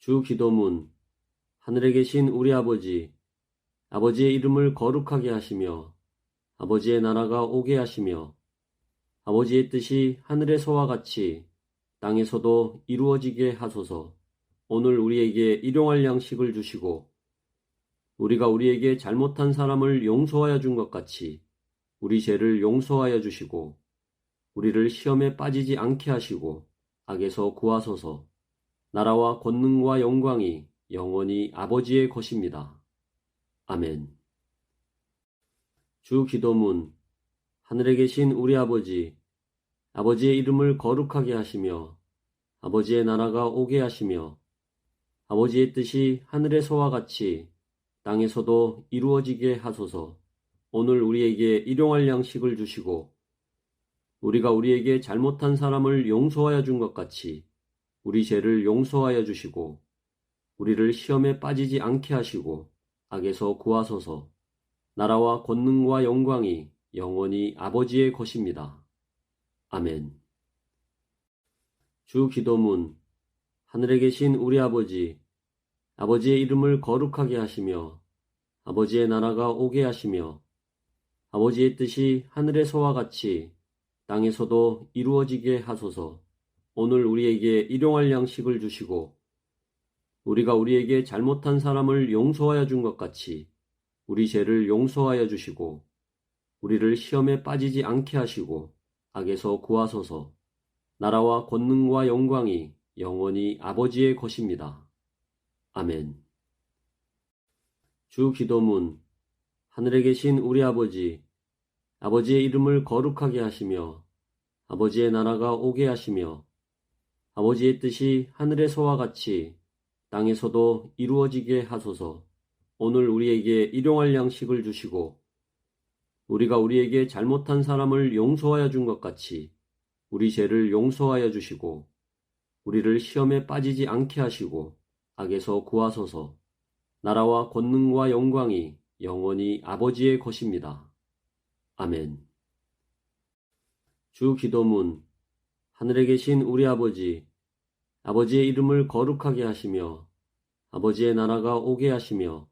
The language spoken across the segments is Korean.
주 기도문. 하늘에 계신 우리 아버지, 아버지의 이름을 거룩하게 하시며 아버지의 나라가 오게 하시며 아버지의 뜻이 하늘에서와 같이 땅에서도 이루어지게 하소서. 오늘 우리에게 일용할 양식을 주시고 우리가 우리에게 잘못한 사람을 용서하여 준 것 같이 우리 죄를 용서하여 주시고 우리를 시험에 빠지지 않게 하시고 악에서 구하소서. 나라와 권능과 영광이 영원히 아버지의 것입니다. 아멘. 주 기도문. 하늘에 계신 우리 아버지, 아버지의 이름을 거룩하게 하시며 아버지의 나라가 오게 하시며 아버지의 뜻이 하늘에서와 같이 땅에서도 이루어지게 하소서. 오늘 우리에게 일용할 양식을 주시고 우리가 우리에게 잘못한 사람을 용서하여 준 것 같이 우리 죄를 용서하여 주시고 우리를 시험에 빠지지 않게 하시고 악에서 구하소서. 나라와 권능과 영광이 영원히 아버지의 것입니다. 아멘. 주 기도문. 하늘에 계신 우리 아버지, 아버지의 이름을 거룩하게 하시며 아버지의 나라가 오게 하시며 아버지의 뜻이 하늘에서와 같이 땅에서도 이루어지게 하소서. 오늘 우리에게 일용할 양식을 주시고 우리가 우리에게 잘못한 사람을 용서하여 준 것 같이 우리 죄를 용서하여 주시고 우리를 시험에 빠지지 않게 하시고 악에서 구하소서. 나라와 권능과 영광이 영원히 아버지의 것입니다. 아멘. 주 기도문. 하늘에 계신 우리 아버지, 아버지의 이름을 거룩하게 하시며 아버지의 나라가 오게 하시며 아버지의 뜻이 하늘에서와 같이 땅에서도 이루어지게 하소서. 오늘 우리에게 일용할 양식을 주시고 우리가 우리에게 잘못한 사람을 용서하여 준 것 같이 우리 죄를 용서하여 주시고 우리를 시험에 빠지지 않게 하시고 악에서 구하소서. 나라와 권능과 영광이 영원히 아버지의 것입니다. 아멘. 주 기도문. 하늘에 계신 우리 아버지, 아버지의 이름을 거룩하게 하시며 아버지의 나라가 오게 하시며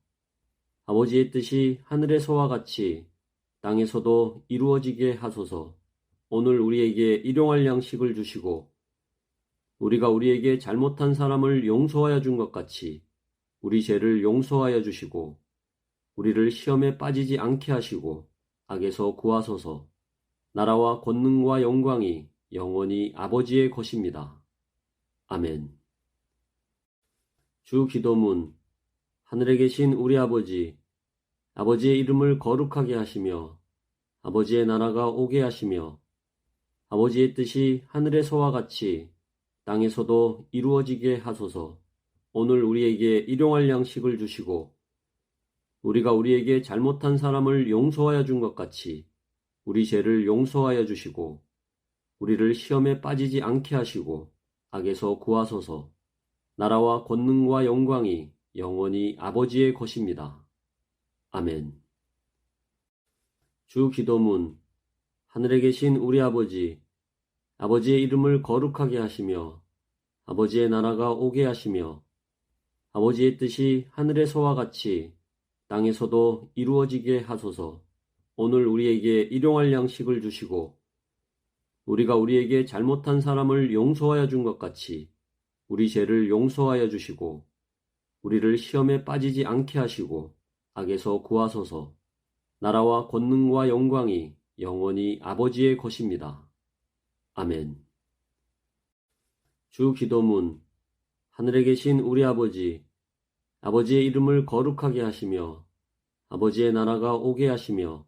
아버지의 뜻이 하늘에서와 같이 땅에서도 이루어지게 하소서. 오늘 우리에게 일용할 양식을 주시고 우리가 우리에게 잘못한 사람을 용서하여 준 것 같이 우리 죄를 용서하여 주시고 우리를 시험에 빠지지 않게 하시고 악에서 구하소서. 나라와 권능과 영광이 영원히 아버지의 것입니다. 아멘. 주 기도문. 하늘에 계신 우리 아버지, 아버지의 이름을 거룩하게 하시며 아버지의 나라가 오게 하시며 아버지의 뜻이 하늘에서와 같이 땅에서도 이루어지게 하소서. 오늘 우리에게 일용할 양식을 주시고 우리가 우리에게 잘못한 사람을 용서하여 준 것 같이 우리 죄를 용서하여 주시고 우리를 시험에 빠지지 않게 하시고 악에서 구하소서. 나라와 권능과 영광이 영원히 아버지의 것입니다. 아멘. 주 기도문. 하늘에 계신 우리 아버지, 아버지의 이름을 거룩하게 하시며 아버지의 나라가 오게 하시며 아버지의 뜻이 하늘에서와 같이 땅에서도 이루어지게 하소서. 오늘 우리에게 일용할 양식을 주시고 우리가 우리에게 잘못한 사람을 용서하여 준 것 같이 우리 죄를 용서하여 주시고 우리를 시험에 빠지지 않게 하시고 악에서 구하소서. 나라와 권능과 영광이 영원히 아버지의 것입니다. 아멘. 주 기도문. 하늘에 계신 우리 아버지, 아버지의 이름을 거룩하게 하시며 아버지의 나라가 오게 하시며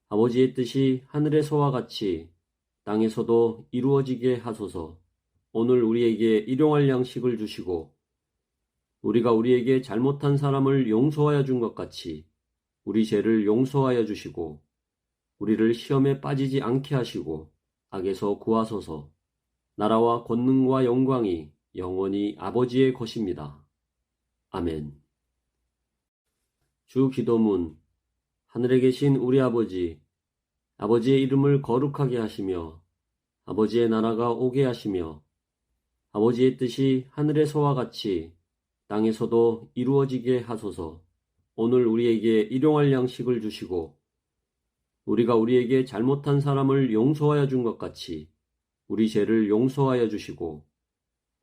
아버지의 뜻이 하늘에서와 같이 땅에서도 이루어지게 하소서. 오늘 우리에게 일용할 양식을 주시고 우리가 우리에게 잘못한 사람을 용서하여 준 것 같이 우리 죄를 용서하여 주시고 우리를 시험에 빠지지 않게 하시고 악에서 구하소서. 나라와 권능과 영광이 영원히 아버지의 것입니다. 아멘. 주 기도문. 하늘에 계신 우리 아버지, 아버지의 이름을 거룩하게 하시며 아버지의 나라가 오게 하시며 아버지의 뜻이 하늘에서와 같이 땅에서도 이루어지게 하소서. 오늘 우리에게 일용할 양식을 주시고 우리가 우리에게 잘못한 사람을 용서하여 준 것 같이 우리 죄를 용서하여 주시고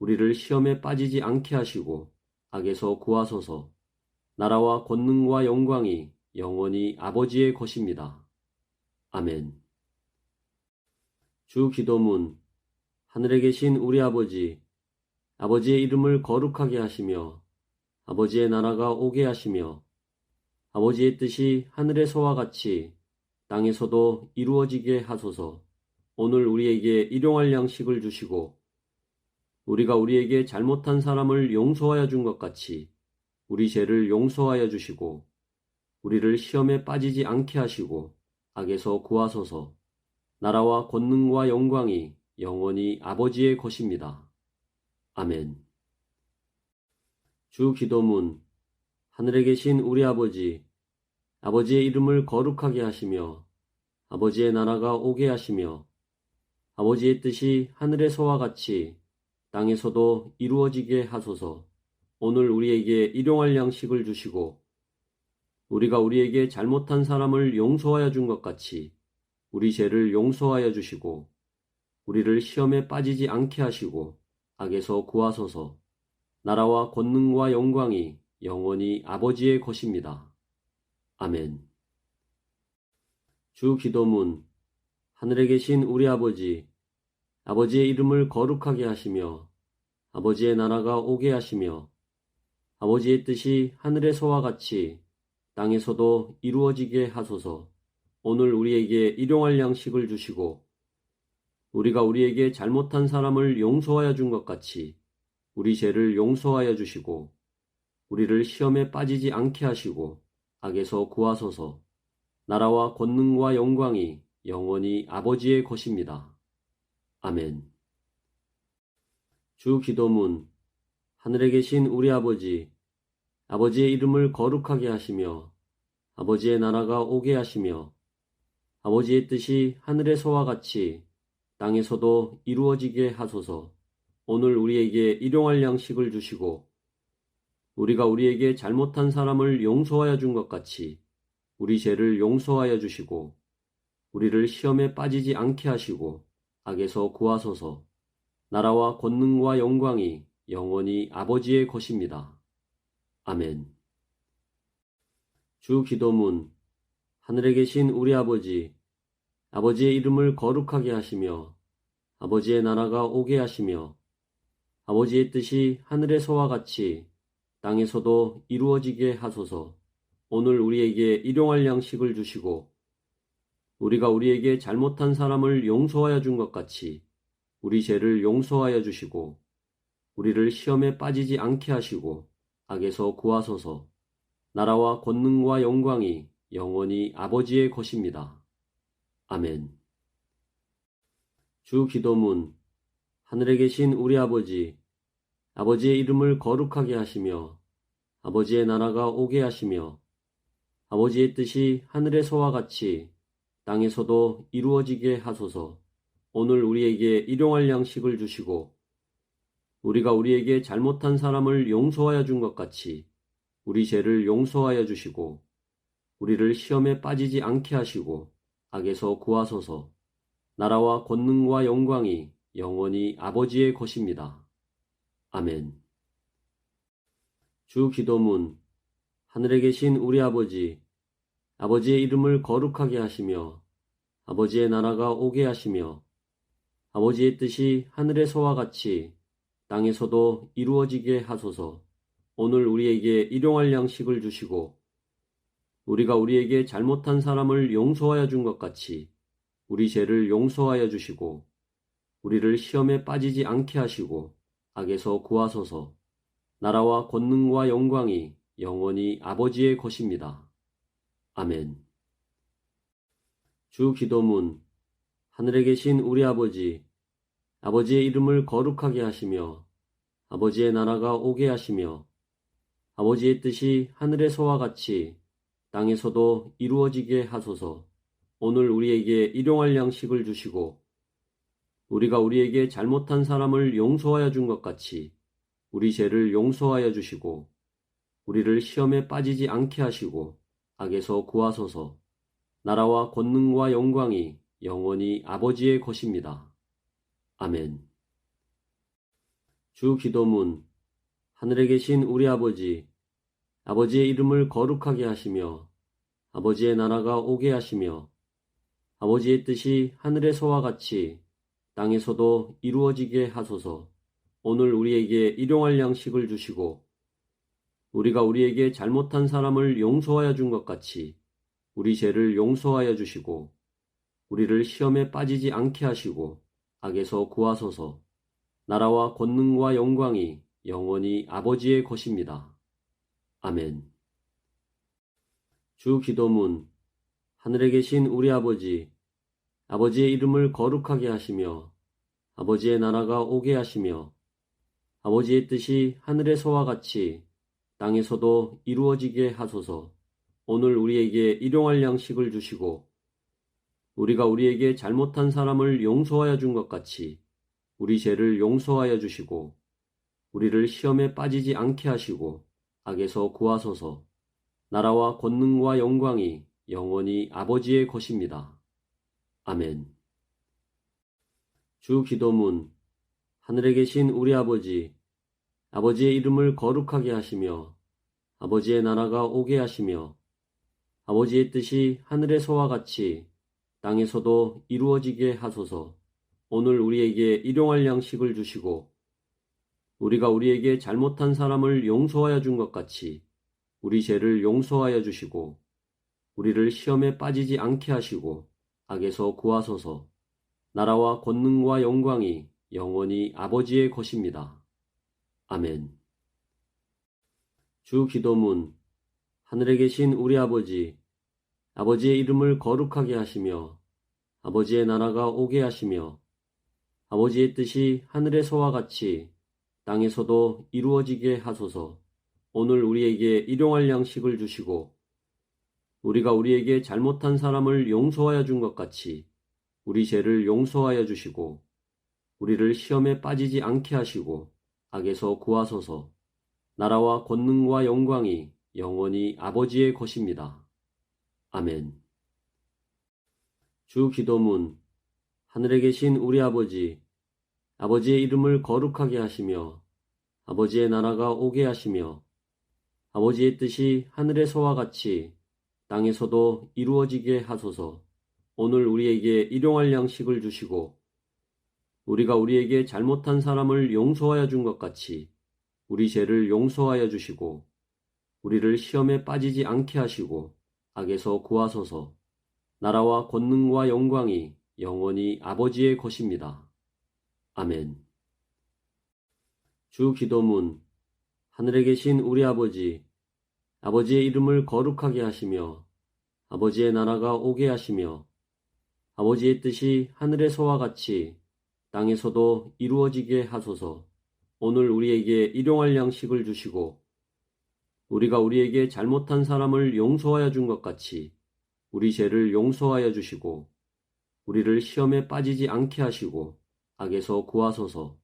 우리를 시험에 빠지지 않게 하시고 악에서 구하소서. 나라와 권능과 영광이 영원히 아버지의 것입니다. 아멘. 주 기도문. 하늘에 계신 우리 아버지, 아버지의 이름을 거룩하게 하시며 아버지의 나라가 오게 하시며 아버지의 뜻이 하늘에서와 같이 땅에서도 이루어지게 하소서. 오늘 우리에게 일용할 양식을 주시고 우리가 우리에게 잘못한 사람을 용서하여 준 것 같이 우리 죄를 용서하여 주시고 우리를 시험에 빠지지 않게 하시고 악에서 구하소서. 나라와 권능과 영광이 영원히 아버지의 것입니다. 아멘. 주 기도문. 하늘에 계신 우리 아버지, 아버지의 이름을 거룩하게 하시며 아버지의 나라가 오게 하시며 아버지의 뜻이 하늘에서와 같이 땅에서도 이루어지게 하소서. 오늘 우리에게 일용할 양식을 주시고 우리가 우리에게 잘못한 사람을 용서하여 준 것 같이 우리 죄를 용서하여 주시고 우리를 시험에 빠지지 않게 하시고 악에서 구하소서. 나라와 권능과 영광이 영원히 아버지의 것입니다. 아멘. 주 기도문. 하늘에 계신 우리 아버지, 아버지의 이름을 거룩하게 하시며 아버지의 나라가 오게 하시며 아버지의 뜻이 하늘에서와 같이 땅에서도 이루어지게 하소서. 오늘 우리에게 일용할 양식을 주시고 우리가 우리에게 잘못한 사람을 용서하여 준 것 같이 우리 죄를 용서하여 주시고 우리를 시험에 빠지지 않게 하시고 악에서 구하소서. 나라와 권능과 영광이 영원히 아버지의 것입니다. 아멘. 주 기도문. 하늘에 계신 우리 아버지, 아버지의 이름을 거룩하게 하시며 아버지의 나라가 오게 하시며 아버지의 뜻이 하늘에서와 같이 땅에서도 이루어지게 하소서. 오늘 우리에게 일용할 양식을 주시고 우리가 우리에게 잘못한 사람을 용서하여 준 것 같이 우리 죄를 용서하여 주시고 우리를 시험에 빠지지 않게 하시고 악에서 구하소서. 나라와 권능과 영광이 영원히 아버지의 것입니다. 아멘. 주 기도문. 하늘에 계신 우리 아버지, 아버지의 이름을 거룩하게 하시며 아버지의 나라가 오게 하시며 아버지의 뜻이 하늘에서와 같이 땅에서도 이루어지게 하소서. 오늘 우리에게 일용할 양식을 주시고 우리가 우리에게 잘못한 사람을 용서하여 준 것 같이 우리 죄를 용서하여 주시고 우리를 시험에 빠지지 않게 하시고 악에서 구하소서. 나라와 권능과 영광이 영원히 아버지의 것입니다. 아멘. 주 기도문. 하늘에 계신 우리 아버지, 아버지의 이름을 거룩하게 하시며 아버지의 나라가 오게 하시며 아버지의 뜻이 하늘에서와 같이 땅에서도 이루어지게 하소서. 오늘 우리에게 일용할 양식을 주시고 우리가 우리에게 잘못한 사람을 용서하여 준 것 같이 우리 죄를 용서하여 주시고 우리를 시험에 빠지지 않게 하시고 악에서 구하소서. 나라와 권능과 영광이 영원히 아버지의 것입니다. 아멘. 주 기도문. 하늘에 계신 우리 아버지, 아버지의 이름을 거룩하게 하시며 아버지의 나라가 오게 하시며 아버지의 뜻이 하늘에서와 같이 땅에서도 이루어지게 하소서. 오늘 우리에게 일용할 양식을 주시고 우리가 우리에게 잘못한 사람을 용서하여 준 것 같이 우리 죄를 용서하여 주시고 우리를 시험에 빠지지 않게 하시고 악에서 구하소서. 나라와 권능과 영광이 영원히 아버지의 것입니다. 아멘. 주 기도문. 하늘에 계신 우리 아버지, 아버지의 이름을 거룩하게 하시며 아버지의 나라가 오게 하시며 아버지의 뜻이 하늘에서와 같이 땅에서도 이루어지게 하소서. 오늘 우리에게 일용할 양식을 주시고 우리가 우리에게 잘못한 사람을 용서하여 준 것 같이 우리 죄를 용서하여 주시고 우리를 시험에 빠지지 않게 하시고 악에서 구하소서. 나라와 권능과 영광이 영원히 아버지의 것입니다. 아멘. 주 기도문. 하늘에 계신 우리 아버지, 아버지의 이름을 거룩하게 하시며 아버지의 나라가 오게 하시며 아버지의 뜻이 하늘에서와 같이 땅에서도 이루어지게 하소서. 오늘 우리에게 일용할 양식을 주시고 우리가 우리에게 잘못한 사람을 용서하여 준 것 같이 우리 죄를 용서하여 주시고 우리를 시험에 빠지지 않게 하시고 악에서 구하소서. 나라와 권능과 영광이 영원히 아버지의 것입니다. 아멘. 주 기도문. 하늘에 계신 우리 아버지, 아버지의 이름을 거룩하게 하시며 아버지의 나라가 오게 하시며 아버지의 뜻이 하늘에서와 같이 땅에서도 이루어지게 하소서. 오늘 우리에게 일용할 양식을 주시고 우리가 우리에게 잘못한 사람을 용서하여 준 것 같이 우리 죄를 용서하여 주시고 우리를 시험에 빠지지 않게 하시고 악에서 구하소서. 나라와 권능과 영광이 영원히 아버지의 것입니다. 아멘. 주 기도문. 하늘에 계신 우리 아버지, 아버지의 이름을 거룩하게 하시며 아버지의 나라가 오게 하시며 아버지의 뜻이 하늘에서와 같이 땅에서도 이루어지게 하소서. 오늘 우리에게 일용할 양식을 주시고 우리가 우리에게 잘못한 사람을 용서하여 준 것 같이 우리 죄를 용서하여 주시고 우리를 시험에 빠지지 않게 하시고 악에서 구하소서. 나라와 권능과 영광이 영원히 아버지의 것입니다. 아멘. 주 기도문. 하늘에 계신 우리 아버지, 아버지의 이름을 거룩하게 하시며 아버지의 나라가 오게 하시며 아버지의 뜻이 하늘에서와 같이 땅에서도 이루어지게 하소서. 오늘 우리에게 일용할 양식을 주시고 우리가 우리에게 잘못한 사람을 용서하여 준 것 같이 우리 죄를 용서하여 주시고 우리를 시험에 빠지지 않게 하시고 악에서 구하소서. 나라와 권능과 영광이 영원히 아버지의 것입니다. 아멘. 주 기도문. 하늘에 계신 우리 아버지, 아버지의 이름을 거룩하게 하시며 아버지의 나라가 오게 하시며 아버지의 뜻이 하늘에서와 같이 땅에서도 이루어지게 하소서. 오늘 우리에게 일용할 양식을 주시고 우리가 우리에게 잘못한 사람을 용서하여 준 것 같이 우리 죄를 용서하여 주시고 우리를 시험에 빠지지 않게 하시고 악에서 구하소서. 나라와 권능과 영광이 영원히 아버지의 것입니다. 아멘. 주 기도문. 하늘에 계신 우리 아버지, 아버지의 이름을 거룩하게 하시며 아버지의 나라가 오게 하시며 아버지의 뜻이 하늘에서와 같이 땅에서도 이루어지게 하소서. 오늘 우리에게 일용할 양식을 주시고 우리가 우리에게 잘못한 사람을 용서하여 준 것 같이 우리 죄를 용서하여 주시고 우리를 시험에 빠지지 않게 하시고 악에서 구하소서.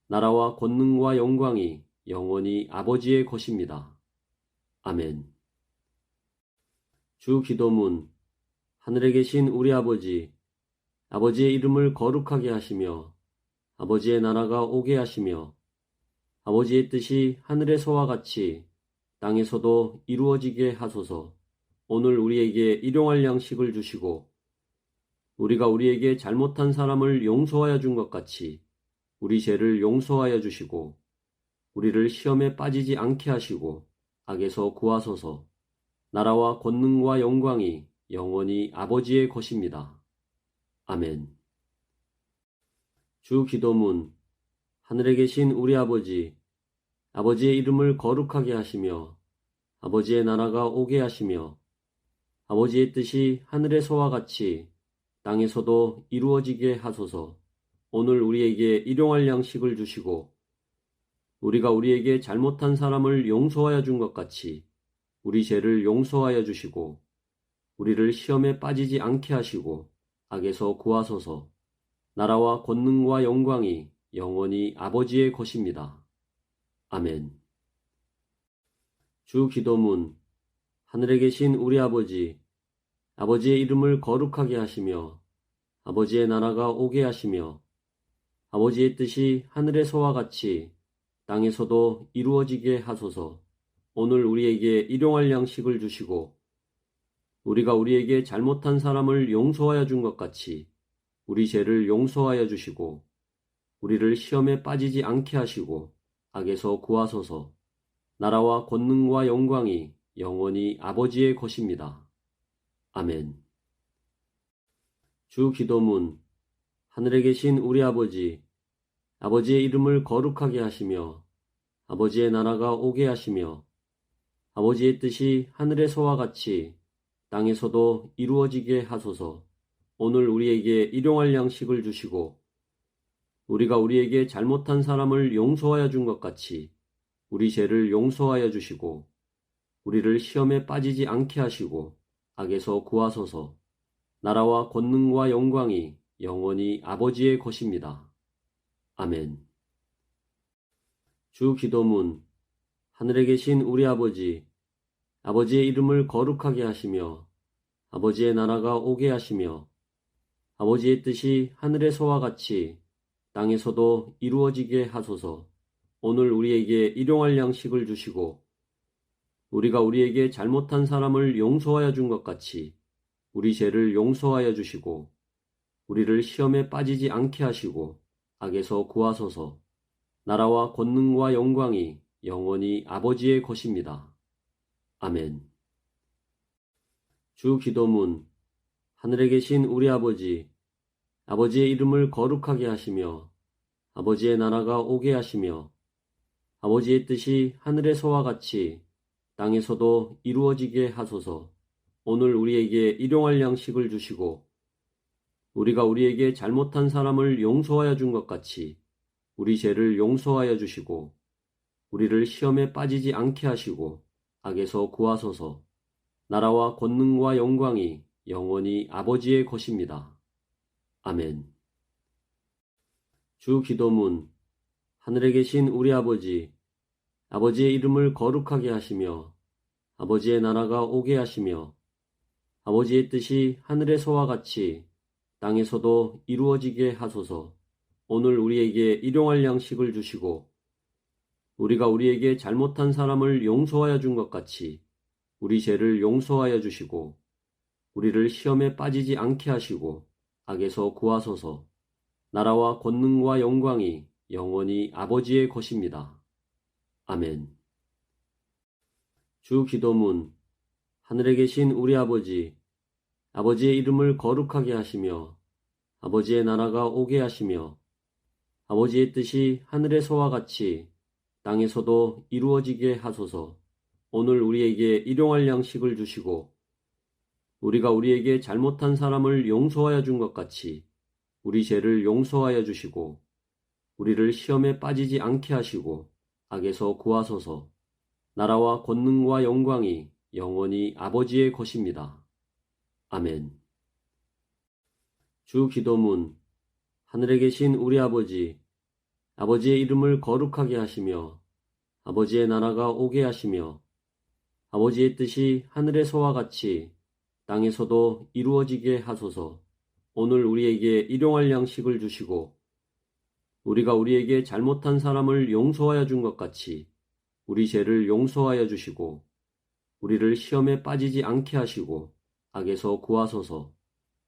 나라와 권능과 영광이 영원히 아버지의 것입니다. 아멘. 주 기도문. 하늘에 계신 우리 아버지, 아버지의 이름을 거룩하게 하시며 아버지의 나라가 오게 하시며 아버지의 뜻이 하늘에서와 같이 땅에서도 이루어지게 하소서. 오늘 우리에게 일용할 양식을 주시고 우리가 우리에게 잘못한 사람을 용서하여 준 것 같이 우리 죄를 용서하여 주시고 우리를 시험에 빠지지 않게 하시고 악에서 구하소서. 나라와 권능과 영광이 영원히 아버지의 것입니다. 아멘. 주 기도문. 하늘에 계신 우리 아버지, 아버지의 이름을 거룩하게 하시며 아버지의 나라가 오게 하시며 아버지의 뜻이 하늘에서와 같이 땅에서도 이루어지게 하소서. 오늘 우리에게 일용할 양식을 주시고 우리가 우리에게 잘못한 사람을 용서하여 준 것 같이 우리 죄를 용서하여 주시고 우리를 시험에 빠지지 않게 하시고 악에서 구하소서. 나라와 권능과 영광이 영원히 아버지의 것입니다. 아멘. 주 기도문. 하늘에 계신 우리 아버지, 아버지의 이름을 거룩하게 하시며 아버지의 나라가 오게 하시며 아버지의 뜻이 하늘에서와 같이 땅에서도 이루어지게 하소서. 오늘 우리에게 일용할 양식을 주시고 우리가 우리에게 잘못한 사람을 용서하여 준 것 같이 우리 죄를 용서하여 주시고 우리를 시험에 빠지지 않게 하시고 악에서 구하소서. 나라와 권능과 영광이 영원히 아버지의 것입니다. 아멘. 주 기도문. 하늘에 계신 우리 아버지, 아버지의 이름을 거룩하게 하시며 아버지의 나라가 오게 하시며 아버지의 뜻이 하늘에서와 같이 땅에서도 이루어지게 하소서. 오늘 우리에게 일용할 양식을 주시고 우리가 우리에게 잘못한 사람을 용서하여 준 것 같이 우리 죄를 용서하여 주시고 우리를 시험에 빠지지 않게 하시고 악에서 구하소서. 나라와 권능과 영광이 영원히 아버지의 것입니다. 아멘. 주 기도문. 하늘에 계신 우리 아버지, 아버지의 이름을 거룩하게 하시며 아버지의 나라가 오게 하시며 아버지의 뜻이 하늘에서와 같이 땅에서도 이루어지게 하소서. 오늘 우리에게 일용할 양식을 주시고 우리가 우리에게 잘못한 사람을 용서하여 준 것 같이 우리 죄를 용서하여 주시고 우리를 시험에 빠지지 않게 하시고 악에서 구하소서. 나라와 권능과 영광이 영원히 아버지의 것입니다. 아멘. 주 기도문. 하늘에 계신 우리 아버지, 아버지의 이름을 거룩하게 하시며 아버지의 나라가 오게 하시며 아버지의 뜻이 하늘에서와 같이 땅에서도 이루어지게 하소서. 오늘 우리에게 일용할 양식을 주시고 우리가 우리에게 잘못한 사람을 용서하여 준 것 같이 우리 죄를 용서하여 주시고 우리를 시험에 빠지지 않게 하시고 악에서 구하소서. 나라와 권능과 영광이 영원히 아버지의 것입니다. 아멘. 주 기도문. 하늘에 계신 우리 아버지, 아버지의 이름을 거룩하게 하시며 아버지의 나라가 오게 하시며 아버지의 뜻이 하늘에서와 같이 땅에서도 이루어지게 하소서. 오늘 우리에게 일용할 양식을 주시고 우리가 우리에게 잘못한 사람을 용서하여 준 것 같이 우리 죄를 용서하여 주시고 우리를 시험에 빠지지 않게 하시고 악에서 구하소서. 나라와 권능과 영광이 영원히 아버지의 것입니다. 아멘. 주 기도문. 하늘에 계신 우리 아버지, 아버지의 이름을 거룩하게 하시며 아버지의 나라가 오게 하시며 아버지의 뜻이 하늘에서와 같이 땅에서도 이루어지게 하소서. 오늘 우리에게 일용할 양식을 주시고 우리가 우리에게 잘못한 사람을 용서하여 준 것 같이 우리 죄를 용서하여 주시고 우리를 시험에 빠지지 않게 하시고 악에서 구하소서. 나라와 권능과 영광이 영원히 아버지의 것입니다. 아멘. 주 기도문. 하늘에 계신 우리 아버지, 아버지의 이름을 거룩하게 하시며 아버지의 나라가 오게 하시며 아버지의 뜻이 하늘에서와 같이 땅에서도 이루어지게 하소서. 오늘 우리에게 일용할 양식을 주시고 우리가 우리에게 잘못한 사람을 용서하여 준 것 같이 우리 죄를 용서하여 주시고 우리를 시험에 빠지지 않게 하시고 악에서 구하소서.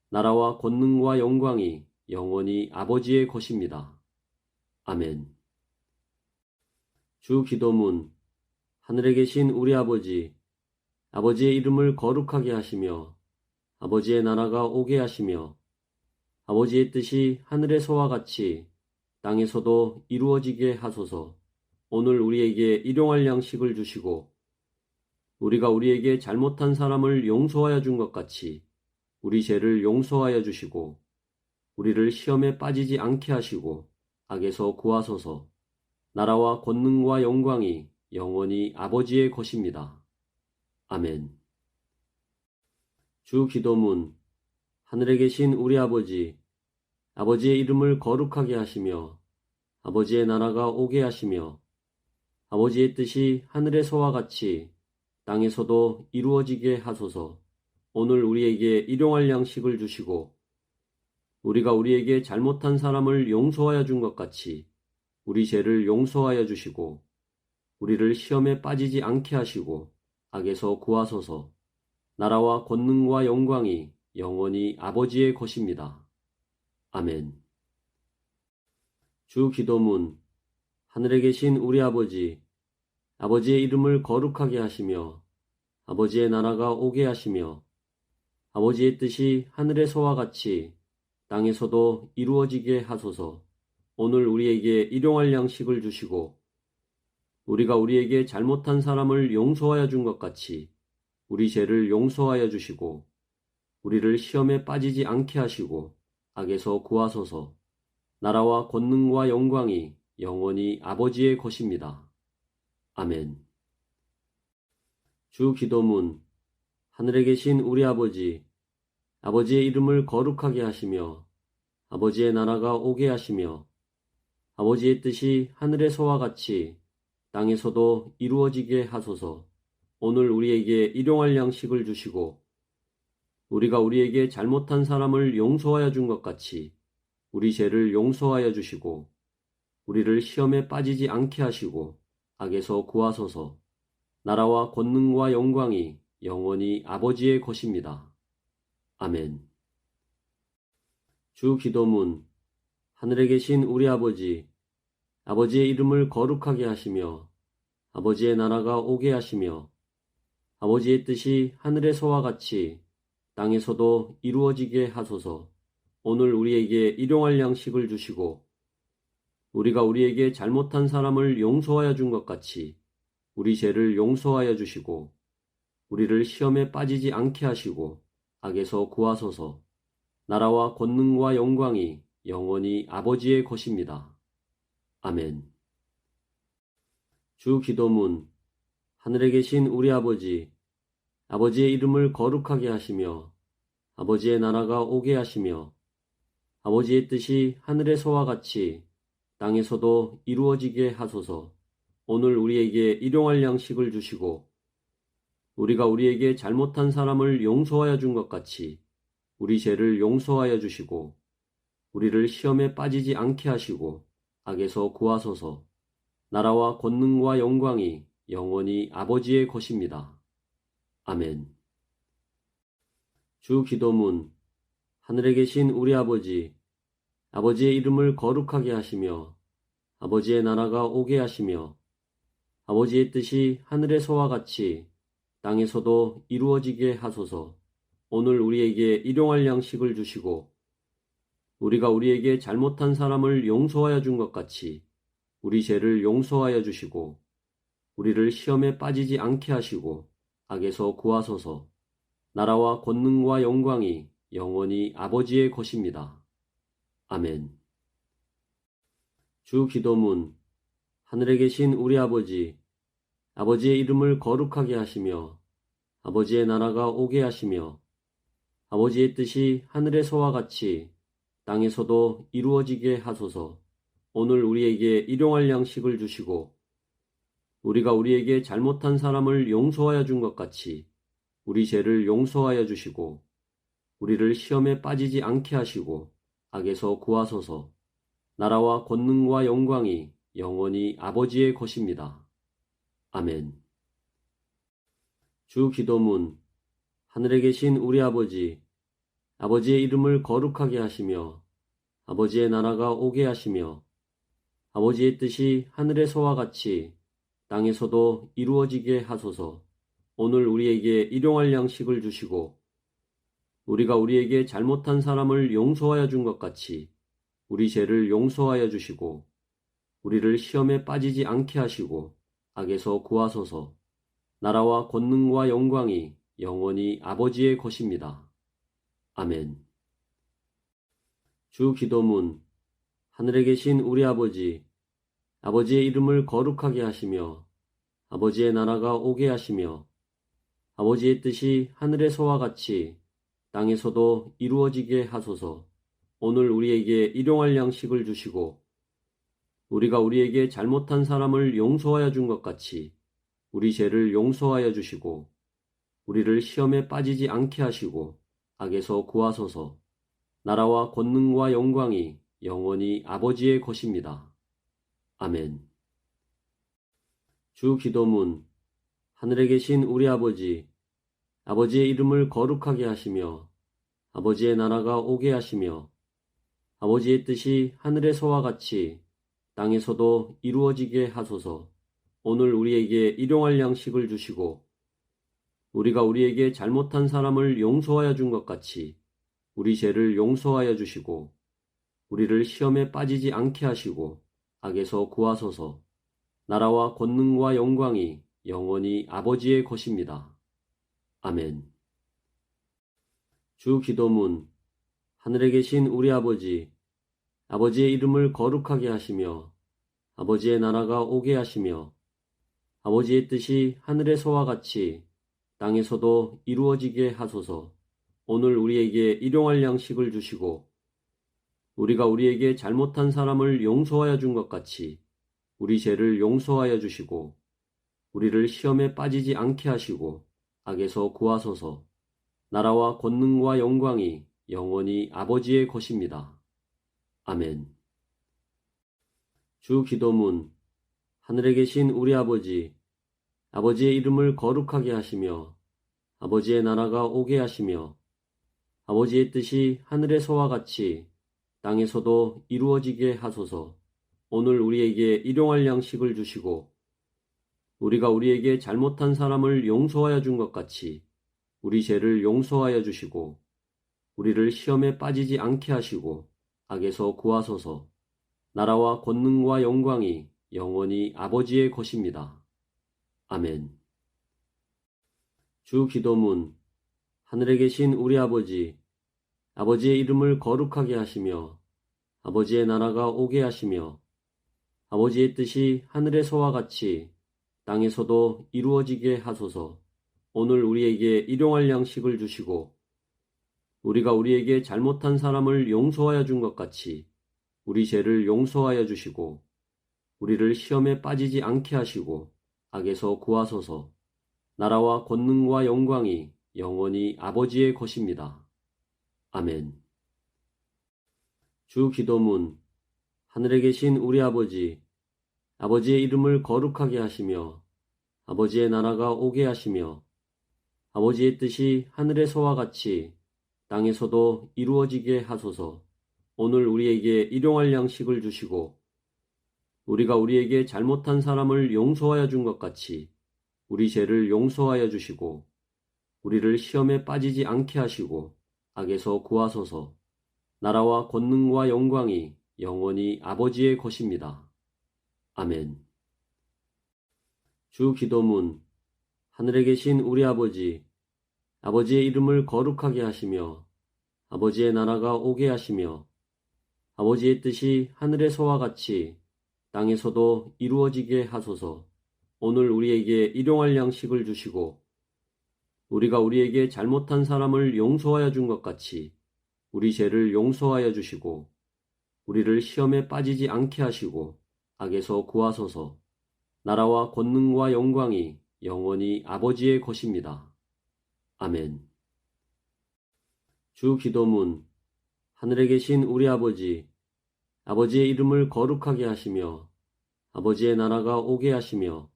나라와 권능과 영광이 영원히 아버지의 것입니다. 아멘. 주 기도문. 하늘에 계신 우리 아버지, 아버지의 이름을 거룩하게 하시며 아버지의 나라가 오게 하시며 아버지의 뜻이 하늘에서와 같이 땅에서도 이루어지게 하소서. 오늘 우리에게 일용할 양식을 주시고 우리가 우리에게 잘못한 사람을 용서하여 준 것 같이 우리 죄를 용서하여 주시고 우리를 시험에 빠지지 않게 하시고 악에서 구하소서. 나라와 권능과 영광이 영원히 아버지의 것입니다. 아멘. 주 기도문. 하늘에 계신 우리 아버지, 아버지의 이름을 거룩하게 하시며 아버지의 나라가 오게 하시며 아버지의 뜻이 하늘에서와 같이 땅에서도 이루어지게 하소서. 오늘 우리에게 일용할 양식을 주시고 우리가 우리에게 잘못한 사람을 용서하여 준 것 같이 우리 죄를 용서하여 주시고 우리를 시험에 빠지지 않게 하시고 악에서 구하소서. 나라와 권능과 영광이 영원히 아버지의 것입니다. 아멘. 주 기도문. 하늘에 계신 우리 아버지, 아버지의 이름을 거룩하게 하시며 아버지의 나라가 오게 하시며 아버지의 뜻이 하늘에서와 같이 땅에서도 이루어지게 하소서. 오늘 우리에게 일용할 양식을 주시고 우리가 우리에게 잘못한 사람을 용서하여 준 것 같이 우리 죄를 용서하여 주시고 우리를 시험에 빠지지 않게 하시고 악에서 구하소서. 나라와 권능과 영광이 영원히 아버지의 것입니다. 아멘. 주 기도문. 하늘에 계신 우리 아버지, 아버지의 이름을 거룩하게 하시며 아버지의 나라가 오게 하시며 아버지의 뜻이 하늘에서와 같이 땅에서도 이루어지게 하소서. 오늘 우리에게 일용할 양식을 주시고 우리가 우리에게 잘못한 사람을 용서하여 준 것 같이 우리 죄를 용서하여 주시고 우리를 시험에 빠지지 않게 하시고 악에서 구하소서. 나라와 권능과 영광이 영원히 아버지의 것입니다. 아멘. 주 기도문. 하늘에 계신 우리 아버지, 아버지의 이름을 거룩하게 하시며 아버지의 나라가 오게 하시며 아버지의 뜻이 하늘에서와 같이 땅에서도 이루어지게 하소서. 오늘 우리에게 일용할 양식을 주시고 우리가 우리에게 잘못한 사람을 용서하여 준 것 같이 우리 죄를 용서하여 주시고 우리를 시험에 빠지지 않게 하시고 악에서 구하소서. 나라와 권능과 영광이 영원히 아버지의 것입니다. 아멘. 주 기도문. 하늘에 계신 우리 아버지, 아버지의 이름을 거룩하게 하시며 아버지의 나라가 오게 하시며 아버지의 뜻이 하늘에서와 같이 땅에서도 이루어지게 하소서. 오늘 우리에게 일용할 양식을 주시고 우리가 우리에게 잘못한 사람을 용서하여 준 것 같이 우리 죄를 용서하여 주시고 우리를 시험에 빠지지 않게 하시고 악에서 구하소서. 나라와 권능과 영광이 영원히 아버지의 것입니다. 아멘. 주 기도문. 하늘에 계신 우리 아버지, 아버지의 이름을 거룩하게 하시며 아버지의 나라가 오게 하시며 아버지의 뜻이 하늘에서와 같이 땅에서도 이루어지게 하소서. 오늘 우리에게 일용할 양식을 주시고 우리가 우리에게 잘못한 사람을 용서하여 준 것 같이 우리 죄를 용서하여 주시고 우리를 시험에 빠지지 않게 하시고 악에서 구하소서. 나라와 권능과 영광이 영원히 아버지의 것입니다. 아멘. 주 기도문. 하늘에 계신 우리 아버지, 아버지의 이름을 거룩하게 하시며 아버지의 나라가 오게 하시며 아버지의 뜻이 하늘에서와 같이 땅에서도 이루어지게 하소서. 오늘 우리에게 일용할 양식을 주시고 우리가 우리에게 잘못한 사람을 용서하여 준 것 같이 우리 죄를 용서하여 주시고 우리를 시험에 빠지지 않게 하시고 악에서 구하소서. 나라와 권능과 영광이 영원히 아버지의 것입니다. 아멘. 주 기도문. 하늘에 계신 우리 아버지, 아버지의 이름을 거룩하게 하시며 아버지의 나라가 오게 하시며 아버지의 뜻이 하늘에서와 같이 땅에서도 이루어지게 하소서. 오늘 우리에게 일용할 양식을 주시고 우리가 우리에게 잘못한 사람을 용서하여 준 것 같이 우리 죄를 용서하여 주시고 우리를 시험에 빠지지 않게 하시고 악에서 구하소서. 나라와 권능과 영광이 영원히 아버지의 것입니다. 아멘. 주 기도문. 하늘에 계신 우리 아버지, 아버지의 이름을 거룩하게 하시며 아버지의 나라가 오게 하시며 아버지의 뜻이 하늘에서와 같이 땅에서도 이루어지게 하소서. 오늘 우리에게 일용할 양식을 주시고 우리가 우리에게 잘못한 사람을 용서하여 준 것 같이 우리 죄를 용서하여 주시고 우리를 시험에 빠지지 않게 하시고 악에서 구하소서. 나라와 권능과 영광이 영원히 아버지의 것입니다. 아멘. 주 기도문. 하늘에 계신 우리 아버지, 아버지의 이름을 거룩하게 하시며 아버지의 나라가 오게 하시며 아버지의 뜻이 하늘에서와 같이 땅에서도 이루어지게 하소서. 오늘 우리에게 일용할 양식을 주시고 우리가 우리에게 잘못한 사람을 용서하여 준 것 같이 우리 죄를 용서하여 주시고 우리를 시험에 빠지지 않게 하시고 악에서 구하소서. 나라와 권능과 영광이 영원히 아버지의 것입니다. 아멘. 주 기도문. 하늘에 계신 우리 아버지, 아버지의 이름을 거룩하게 하시며 아버지의 나라가 오게 하시며 아버지의 뜻이 하늘에서와 같이 땅에서도 이루어지게 하소서. 오늘 우리에게 일용할 양식을 주시고 우리가 우리에게 잘못한 사람을 용서하여 준 것 같이 우리 죄를 용서하여 주시고 우리를 시험에 빠지지 않게 하시고 악에서 구하소서. 나라와 권능과 영광이 영원히 아버지의 것입니다. 아멘. 주 기도문. 하늘에 계신 우리 아버지, 아버지의 이름을 거룩하게 하시며 아버지의 나라가 오게 하시며 아버지의 뜻이 하늘에서와 같이 땅에서도 이루어지게 하소서. 오늘 우리에게 일용할 양식을 주시고 우리가 우리에게 잘못한 사람을 용서하여 준 것 같이 우리 죄를 용서하여 주시고 우리를 시험에 빠지지 않게 하시고 악에서 구하소서. 나라와 권능과 영광이 영원히 아버지의 것입니다. 아멘. 주 기도문. 하늘에 계신 우리 아버지, 아버지의 이름을 거룩하게 하시며 아버지의 나라가 오게 하시며 아버지의 뜻이 하늘에서와 같이 땅에서도 이루어지게 하소서. 오늘 우리에게 일용할 양식을 주시고 우리가 우리에게 잘못한 사람을 용서하여 준 것 같이 우리 죄를 용서하여 주시고 우리를 시험에 빠지지 않게 하시고 악에서 구하소서. 나라와 권능과 영광이 영원히 아버지의 것입니다. 아멘. 주 기도문. 하늘에 계신 우리 아버지, 아버지의 이름을 거룩하게 하시며 아버지의 나라가 오게 하시며 아버지의 뜻이 하늘에서와 같이 땅에서도 이루어지게 하소서. 오늘 우리에게 일용할 양식을 주시고 우리가 우리에게 잘못한 사람을 용서하여 준 것 같이 우리 죄를 용서하여 주시고 우리를 시험에 빠지지 않게 하시고 악에서 구하소서. 나라와 권능과 영광이 영원히 아버지의 것입니다. 아멘. 주 기도문. 하늘에 계신 우리 아버지, 아버지의 이름을 거룩하게 하시며 아버지의 나라가 오게 하시며 아버지의 뜻이 하늘에서와 같이 땅에서도 이루어지게 하소서. 오늘 우리에게 일용할 양식을 주시고 우리가 우리에게 잘못한 사람을 용서하여 준 것 같이 우리 죄를 용서하여 주시고 우리를 시험에 빠지지 않게 하시고 악에서 구하소서. 나라와 권능과 영광이 영원히 아버지의 것입니다. 아멘. 주 기도문. 하늘에 계신 우리 아버지, 아버지의 이름을 거룩하게 하시며 아버지의 나라가 오게 하시며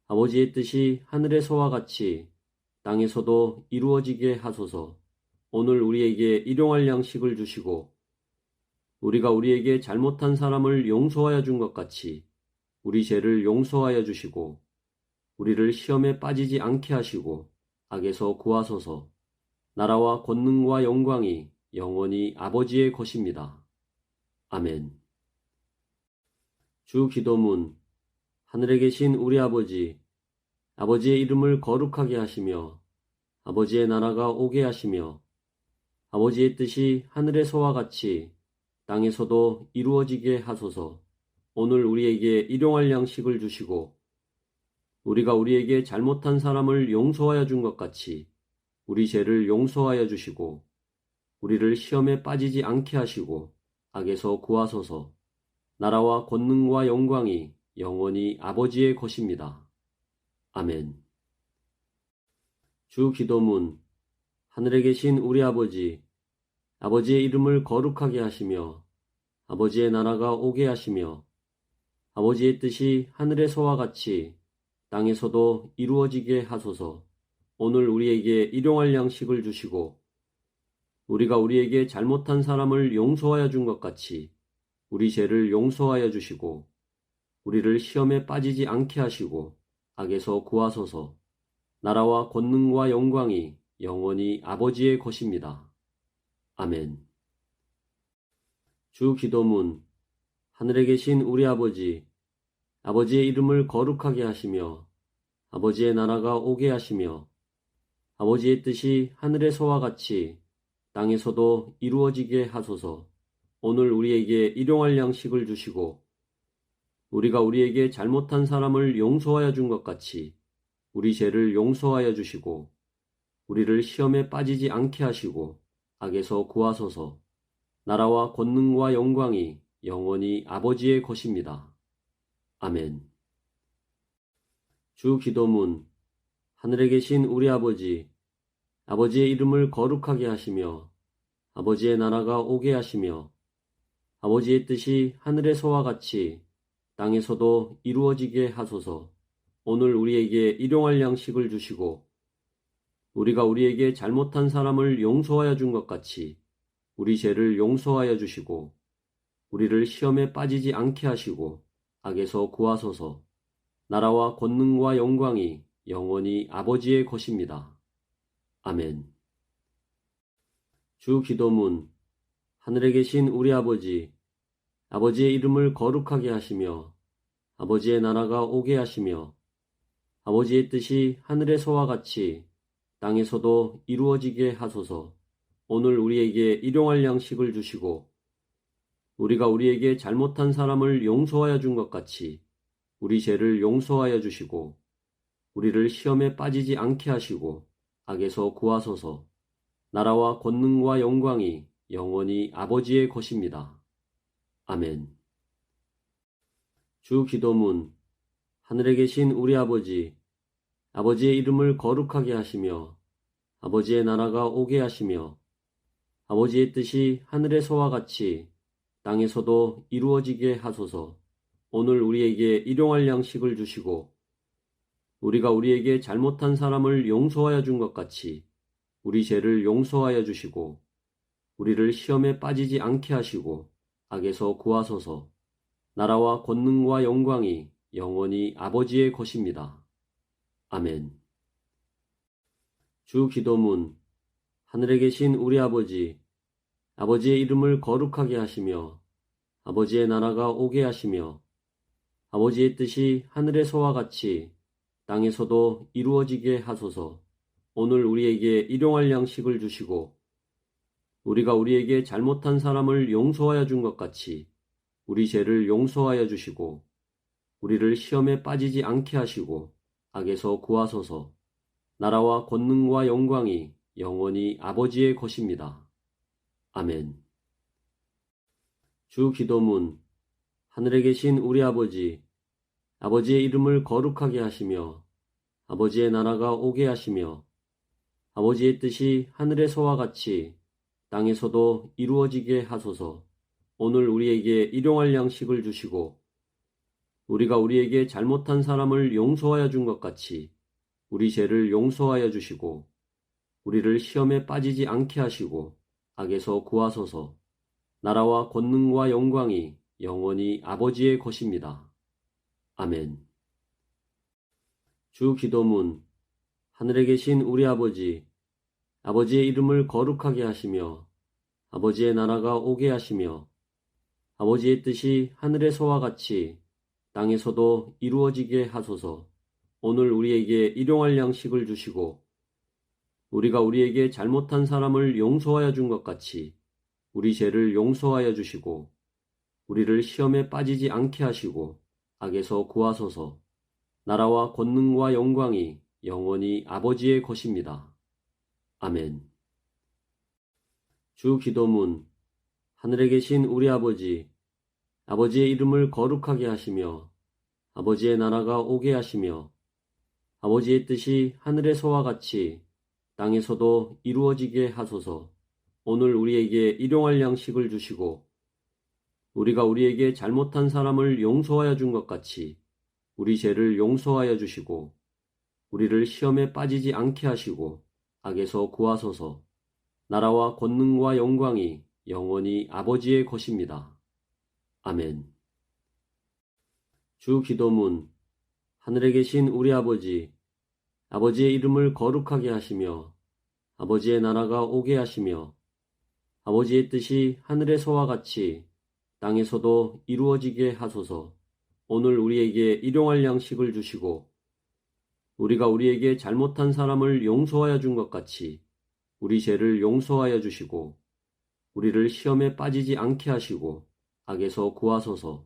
아버지의 뜻이 하늘에서와 같이 땅에서도 이루어지게 하소서. 오늘 우리에게 일용할 양식을 주시고 우리가 우리에게 잘못한 사람을 용서하여 준 것 같이 우리 죄를 용서하여 주시고 우리를 시험에 빠지지 않게 하시고 악에서 구하소서. 나라와 권능과 영광이 영원히 아버지의 것입니다. 아멘. 주 기도문. 하늘에 계신 우리 아버지, 아버지의 이름을 거룩하게 하시며 아버지의 나라가 오게 하시며 아버지의 뜻이 하늘에서와 같이 땅에서도 이루어지게 하소서. 오늘 우리에게 일용할 양식을 주시고 우리가 우리에게 잘못한 사람을 용서하여 준 것 같이 우리 죄를 용서하여 주시고 우리를 시험에 빠지지 않게 하시고 악에서 구하소서. 나라와 권능과 영광이 영원히 아버지의 것입니다. 아멘. 주 기도문. 하늘에 계신 우리 아버지, 아버지의 이름을 거룩하게 하시며 아버지의 나라가 오게 하시며 아버지의 뜻이 하늘에서와 같이 땅에서도 이루어지게 하소서. 오늘 우리에게 일용할 양식을 주시고 우리가 우리에게 잘못한 사람을 용서하여 준 것 같이 우리 죄를 용서하여 주시고 우리를 시험에 빠지지 않게 하시고 악에서 구하소서. 나라와 권능과 영광이 영원히 아버지의 것입니다. 아멘. 주 기도문. 하늘에 계신 우리 아버지, 아버지의 이름을 거룩하게 하시며 아버지의 나라가 오게 하시며 아버지의 뜻이 하늘에서와 같이 땅에서도 이루어지게 하소서. 오늘 우리에게 일용할 양식을 주시고 우리가 우리에게 잘못한 사람을 용서하여 준 것 같이 우리 죄를 용서하여 주시고 우리를 시험에 빠지지 않게 하시고 악에서 구하소서. 나라와 권능과 영광이 영원히 아버지의 것입니다. 아멘. 주 기도문. 하늘에 계신 우리 아버지, 아버지의 이름을 거룩하게 하시며 아버지의 나라가 오게 하시며 아버지의 뜻이 하늘에서와 같이 땅에서도 이루어지게 하소서. 오늘 우리에게 일용할 양식을 주시고 우리가 우리에게 잘못한 사람을 용서하여 준 것 같이 우리 죄를 용서하여 주시고 우리를 시험에 빠지지 않게 하시고 악에서 구하소서. 나라와 권능과 영광이 영원히 아버지의 것입니다. 아멘. 주 기도문. 하늘에 계신 우리 아버지, 아버지의 이름을 거룩하게 하시며 아버지의 나라가 오게 하시며 아버지의 뜻이 하늘에서와 같이 땅에서도 이루어지게 하소서. 오늘 우리에게 일용할 양식을 주시고 우리가 우리에게 잘못한 사람을 용서하여 준 것 같이 우리 죄를 용서하여 주시고 우리를 시험에 빠지지 않게 하시고 악에서 구하소서. 나라와 권능과 영광이 영원히 아버지의 것입니다. 아멘. 주 기도문. 하늘에 계신 우리 아버지, 아버지의 이름을 거룩하게 하시며 아버지의 나라가 오게 하시며 아버지의 뜻이 하늘에서와 같이 땅에서도 이루어지게 하소서. 오늘 우리에게 일용할 양식을 주시고 우리가 우리에게 잘못한 사람을 용서하여 준 것 같이 우리 죄를 용서하여 주시고 우리를 시험에 빠지지 않게 하시고 악에서 구하소서. 나라와 권능과 영광이 영원히 아버지의 것입니다. 아멘. 주 기도문. 하늘에 계신 우리 아버지, 아버지의 이름을 거룩하게 하시며 아버지의 나라가 오게 하시며 아버지의 뜻이 하늘에서와 같이 땅에서도 이루어지게 하소서. 오늘 우리에게 일용할 양식을 주시고 우리가 우리에게 잘못한 사람을 용서하여 준 것 같이 우리 죄를 용서하여 주시고 우리를 시험에 빠지지 않게 하시고 악에서 구하소서. 나라와 권능과 영광이 영원히 아버지의 것입니다. 아멘. 주 기도문. 하늘에 계신 우리 아버지, 아버지의 이름을 거룩하게 하시며 아버지의 나라가 오게 하시며 아버지의 뜻이 하늘에서와 같이 땅에서도 이루어지게 하소서. 오늘 우리에게 일용할 양식을 주시고 우리가 우리에게 잘못한 사람을 용서하여 준 것 같이 우리 죄를 용서하여 주시고 우리를 시험에 빠지지 않게 하시고 악에서 구하소서. 나라와 권능과 영광이 영원히 아버지의 것입니다. 아멘. 주 기도문. 하늘에 계신 우리 아버지, 아버지의 이름을 거룩하게 하시며 아버지의 나라가 오게 하시며 아버지의 뜻이 하늘에서와 같이 땅에서도 이루어지게 하소서. 오늘 우리에게 일용할 양식을 주시고 우리가 우리에게 잘못한 사람을 용서하여 준 것 같이 우리 죄를 용서하여 주시고 우리를 시험에 빠지지 않게 하시고 악에서 구하소서. 나라와 권능과 영광이 영원히 아버지의 것입니다. 아멘. 주 기도문. 하늘에 계신 우리 아버지, 아버지의 이름을 거룩하게 하시며 아버지의 나라가 오게 하시며 아버지의 뜻이 하늘에서와 같이 땅에서도 이루어지게 하소서. 오늘 우리에게 일용할 양식을 주시고 우리가 우리에게 잘못한 사람을 용서하여 준 것 같이 우리 죄를 용서하여 주시고 우리를 시험에 빠지지 않게 하시고 악에서 구하소서. 나라와 권능과 영광이 영원히 아버지의 것입니다. 아멘. 주 기도문. 하늘에 계신 우리 아버지, 아버지의 이름을 거룩하게 하시며 아버지의 나라가 오게 하시며 아버지의 뜻이 하늘에서와 같이 땅에서도 이루어지게 하소서. 오늘 우리에게 일용할 양식을 주시고 우리가 우리에게 잘못한 사람을 용서하여 준 것 같이 우리 죄를 용서하여 주시고 우리를 시험에 빠지지 않게 하시고 악에서 구하소서.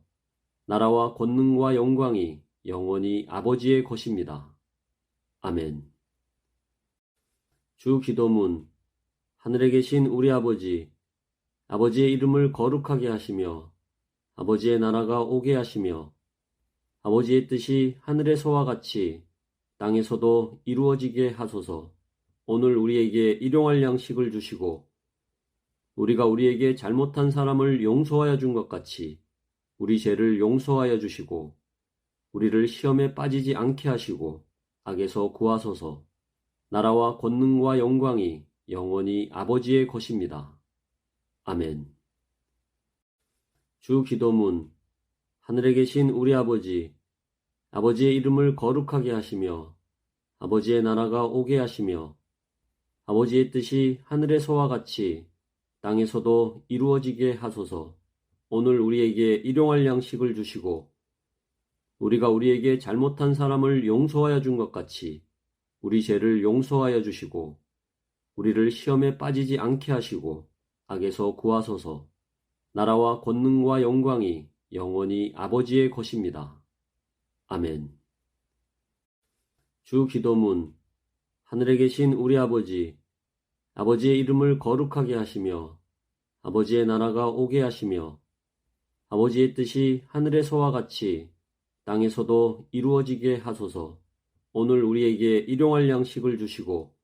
나라와 권능과 영광이 영원히 아버지의 것입니다. 아멘. 주 기도문. 하늘에 계신 우리 아버지, 아버지의 이름을 거룩하게 하시며 아버지의 나라가 오게 하시며 아버지의 뜻이 하늘에서와 같이 땅에서도 이루어지게 하소서. 오늘 우리에게 일용할 양식을 주시고 우리가 우리에게 잘못한 사람을 용서하여 준 것 같이 우리 죄를 용서하여 주시고 우리를 시험에 빠지지 않게 하시고 악에서 구하소서. 나라와 권능과 영광이 영원히 아버지의 것입니다. 아멘. 주 기도문. 하늘에 계신 우리 아버지, 아버지의 이름을 거룩하게 하시며 아버지의 나라가 오게 하시며 아버지의 뜻이 하늘에서와 같이 땅에서도 이루어지게 하소서. 오늘 우리에게 일용할 양식을 주시고 우리가 우리에게 잘못한 사람을 용서하여 준 것 같이 우리 죄를 용서하여 주시고 우리를 시험에 빠지지 않게 하시고 악에서 구하소서. 나라와 권능과 영광이 영원히 아버지의 것입니다. 아멘. 주 기도문. 하늘에 계신 우리 아버지, 아버지의 이름을 거룩하게 하시며 아버지의 나라가 오게 하시며 아버지의 뜻이 하늘에서와 같이 땅에서도 이루어지게 하소서. 오늘 우리에게 일용할 양식을 주시고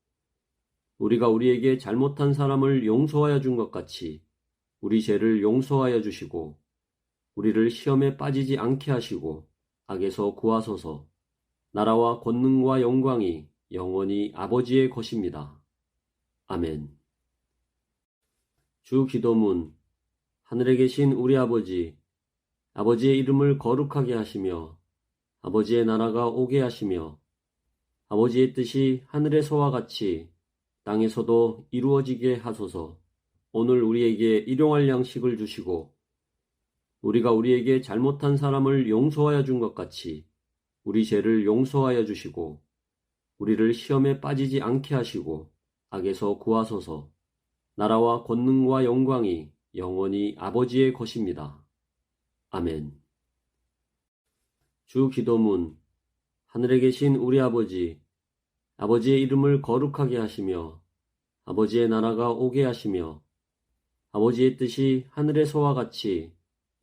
우리가 우리에게 잘못한 사람을 용서하여 준 것 같이 우리 죄를 용서하여 주시고 우리를 시험에 빠지지 않게 하시고 악에서 구하소서. 나라와 권능과 영광이 영원히 아버지의 것입니다. 아멘. 주 기도문. 하늘에 계신 우리 아버지, 아버지의 이름을 거룩하게 하시며 아버지의 나라가 오게 하시며 아버지의 뜻이 하늘에서와 같이 땅에서도 이루어지게 하소서. 오늘 우리에게 일용할 양식을 주시고 우리가 우리에게 잘못한 사람을 용서하여 준 것 같이 우리 죄를 용서하여 주시고 우리를 시험에 빠지지 않게 하시고 악에서 구하소서. 나라와 권능과 영광이 영원히 아버지의 것입니다. 아멘. 주 기도문. 하늘에 계신 우리 아버지, 아버지의 이름을 거룩하게 하시며 아버지의 나라가 오게 하시며 아버지의 뜻이 하늘에서와 같이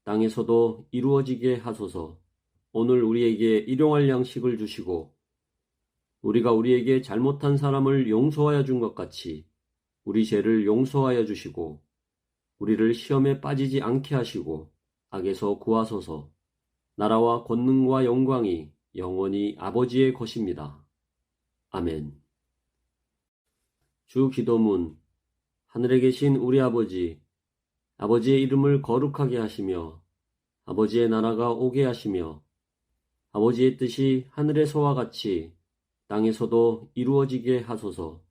땅에서도 이루어지게 하소서. 오늘 우리에게 일용할 양식을 주시고 우리가 우리에게 잘못한 사람을 용서하여 준 것 같이 우리 죄를 용서하여 주시고 우리를 시험에 빠지지 않게 하시고 악에서 구하소서. 나라와 권능과 영광이 영원히 아버지의 것입니다. 아멘. 주 기도문. 하늘에 계신 우리 아버지, 아버지의 이름을 거룩하게 하시며 아버지의 나라가 오게 하시며 아버지의 뜻이 하늘에서와 같이 땅에서도 이루어지게 하소서.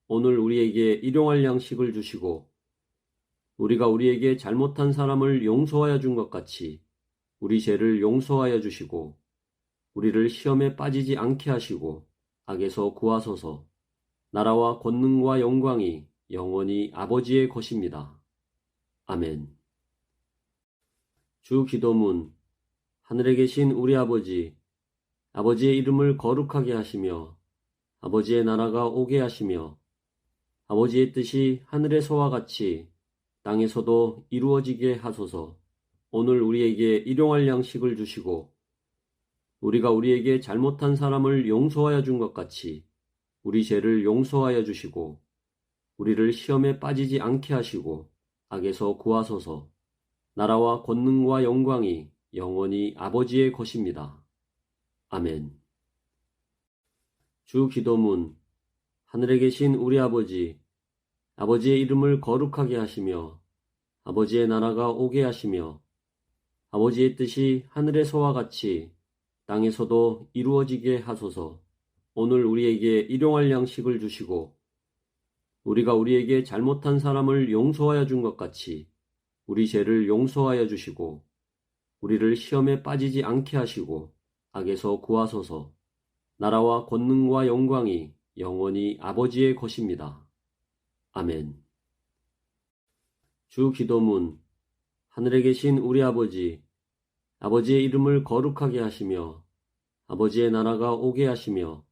오늘 우리에게 일용할 양식을 주시고 우리가 우리에게 잘못한 사람을 용서하여 준 것 같이 우리 죄를 용서하여 주시고 우리를 시험에 빠지지 않게 하시고 악에서 구하소서. 나라와 권능과 영광이 영원히 아버지의 것입니다. 아멘. 주 기도문. 하늘에 계신 우리 아버지, 아버지의 이름을 거룩하게 하시며 아버지의 나라가 오게 하시며 아버지의 뜻이 하늘에서와 같이 땅에서도 이루어지게 하소서. 오늘 우리에게 일용할 양식을 주시고 우리가 우리에게 잘못한 사람을 용서하여 준 것 같이 우리 죄를 용서하여 주시고 우리를 시험에 빠지지 않게 하시고 악에서 구하소서. 나라와 권능과 영광이 영원히 아버지의 것입니다. 아멘. 주 기도문. 하늘에 계신 우리 아버지, 아버지의 이름을 거룩하게 하시며 아버지의 나라가 오게 하시며 아버지의 뜻이 하늘에서와 같이 땅에서도 이루어지게 하소서. 오늘 우리에게 일용할 양식을 주시고 우리가 우리에게 잘못한 사람을 용서하여 준 것 같이 우리 죄를 용서하여 주시고 우리를 시험에 빠지지 않게 하시고 악에서 구하소서. 나라와 권능과 영광이 영원히 아버지의 것입니다. 아멘. 주 기도문. 하늘에 계신 우리 아버지, 아버지의 이름을 거룩하게 하시며 아버지의 나라가 오게 하시며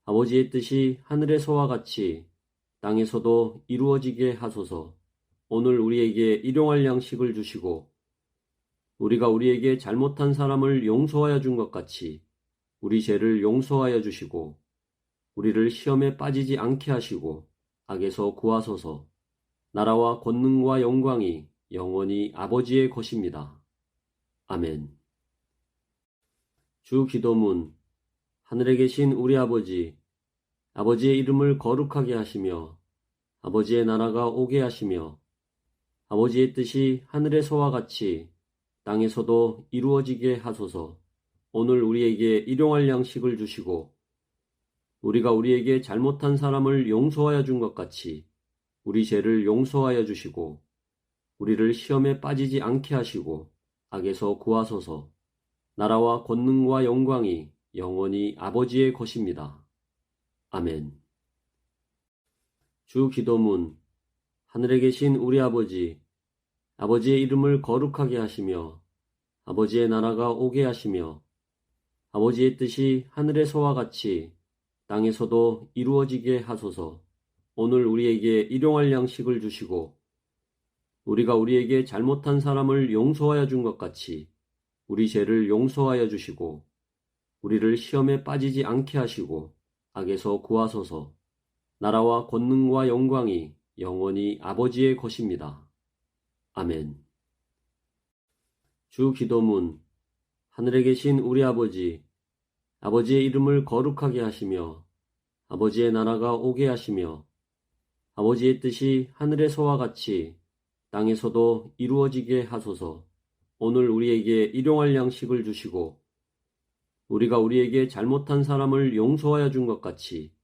아버지의 뜻이 하늘에서와 같이 땅에서도 이루어지게 하소서. 오늘 우리에게 일용할 양식을 주시고 우리가 우리에게 잘못한 사람을 용서하여 준 것 같이 우리 죄를 용서하여 주시고 우리를 시험에 빠지지 않게 하시고 악에서 구하소서. 나라와 권능과 영광이 영원히 아버지의 것입니다. 아멘. 주 기도문. 하늘에 계신 우리 아버지, 아버지의 이름을 거룩하게 하시며 아버지의 나라가 오게 하시며 아버지의 뜻이 하늘에서와 같이 땅에서도 이루어지게 하소서. 오늘 우리에게 일용할 양식을 주시고 우리가 우리에게 잘못한 사람을 용서하여 준 것 같이 우리 죄를 용서하여 주시고 우리를 시험에 빠지지 않게 하시고 악에서 구하소서. 나라와 권능과 영광이 영원히 아버지의 것입니다. 아멘. 주 기도문. 하늘에 계신 우리 아버지, 아버지의 이름을 거룩하게 하시며 아버지의 나라가 오게 하시며 아버지의 뜻이 하늘에서와 같이 땅에서도 이루어지게 하소서. 오늘 우리에게 일용할 양식을 주시고 우리가 우리에게 잘못한 사람을 용서하여 준 것 같이 우리 죄를 용서하여 주시고 우리를 시험에 빠지지 않게 하시고 악에서 구하소서. 나라와 권능과 영광이 영원히 아버지의 것입니다. 아멘. 주 기도문. 하늘에 계신 우리 아버지, 아버지의 이름을 거룩하게 하시며 아버지의 나라가 오게 하시며 아버지의 뜻이 하늘에서와 같이 땅에서도 이루어지게 하소서. 오늘 우리에게 일용할 양식을 주시고 우리가 우리에게 잘못한 사람을 용서하여 준 것 같이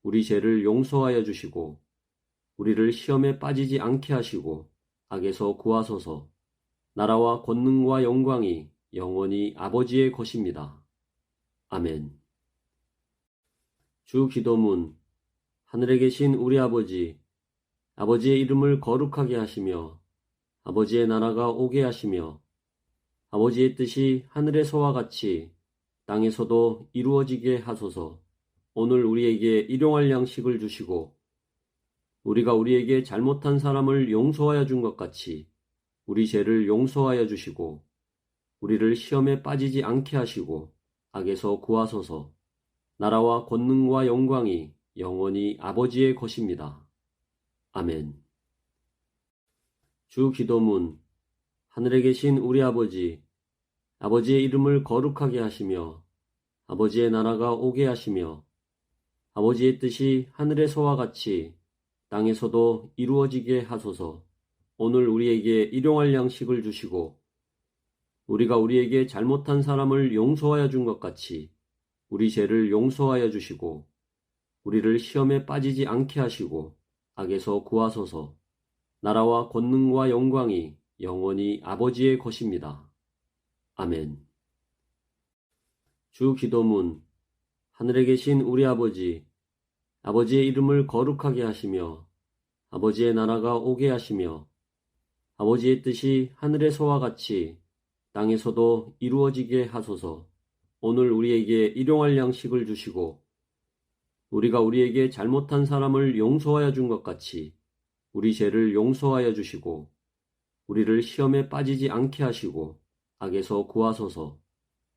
우리 죄를 용서하여 주시고 우리를 시험에 빠지지 않게 하시고 악에서 구하소서. 나라와 권능과 영광이 영원히 아버지의 것입니다. 아멘. 주 기도문. 하늘에 계신 우리 아버지, 아버지의 이름을 거룩하게 하시며 아버지의 나라가 오게 하시며 아버지의 뜻이 하늘에서와 같이 땅에서도 이루어지게 하소서. 오늘 우리에게 일용할 양식을 주시고 우리가 우리에게 잘못한 사람을 용서하여 준 것 같이 우리 죄를 용서하여 주시고 우리를 시험에 빠지지 않게 하시고 악에서 구하소서. 나라와 권능과 영광이 영원히 아버지의 것입니다. 아멘. 주 기도문. 하늘에 계신 우리 아버지, 아버지의 이름을 거룩하게 하시며 아버지의 나라가 오게 하시며 아버지의 뜻이 하늘에서와 같이 땅에서도 이루어지게 하소서. 오늘 우리에게 일용할 양식을 주시고 우리가 우리에게 잘못한 사람을 용서하여 준 것 같이 우리 죄를 용서하여 주시고 우리를 시험에 빠지지 않게 하시고 악에서 구하소서. 나라와 권능과 영광이 영원히 아버지의 것입니다. 아멘. 주 기도문. 하늘에 계신 우리 아버지, 아버지의 이름을 거룩하게 하시며 아버지의 나라가 오게 하시며 아버지의 뜻이 하늘에서와 같이 땅에서도 이루어지게 하소서. 오늘 우리에게 일용할 양식을 주시고 우리가 우리에게 잘못한 사람을 용서하여 준 것 같이 우리 죄를 용서하여 주시고 우리를 시험에 빠지지 않게 하시고 악에서 구하소서.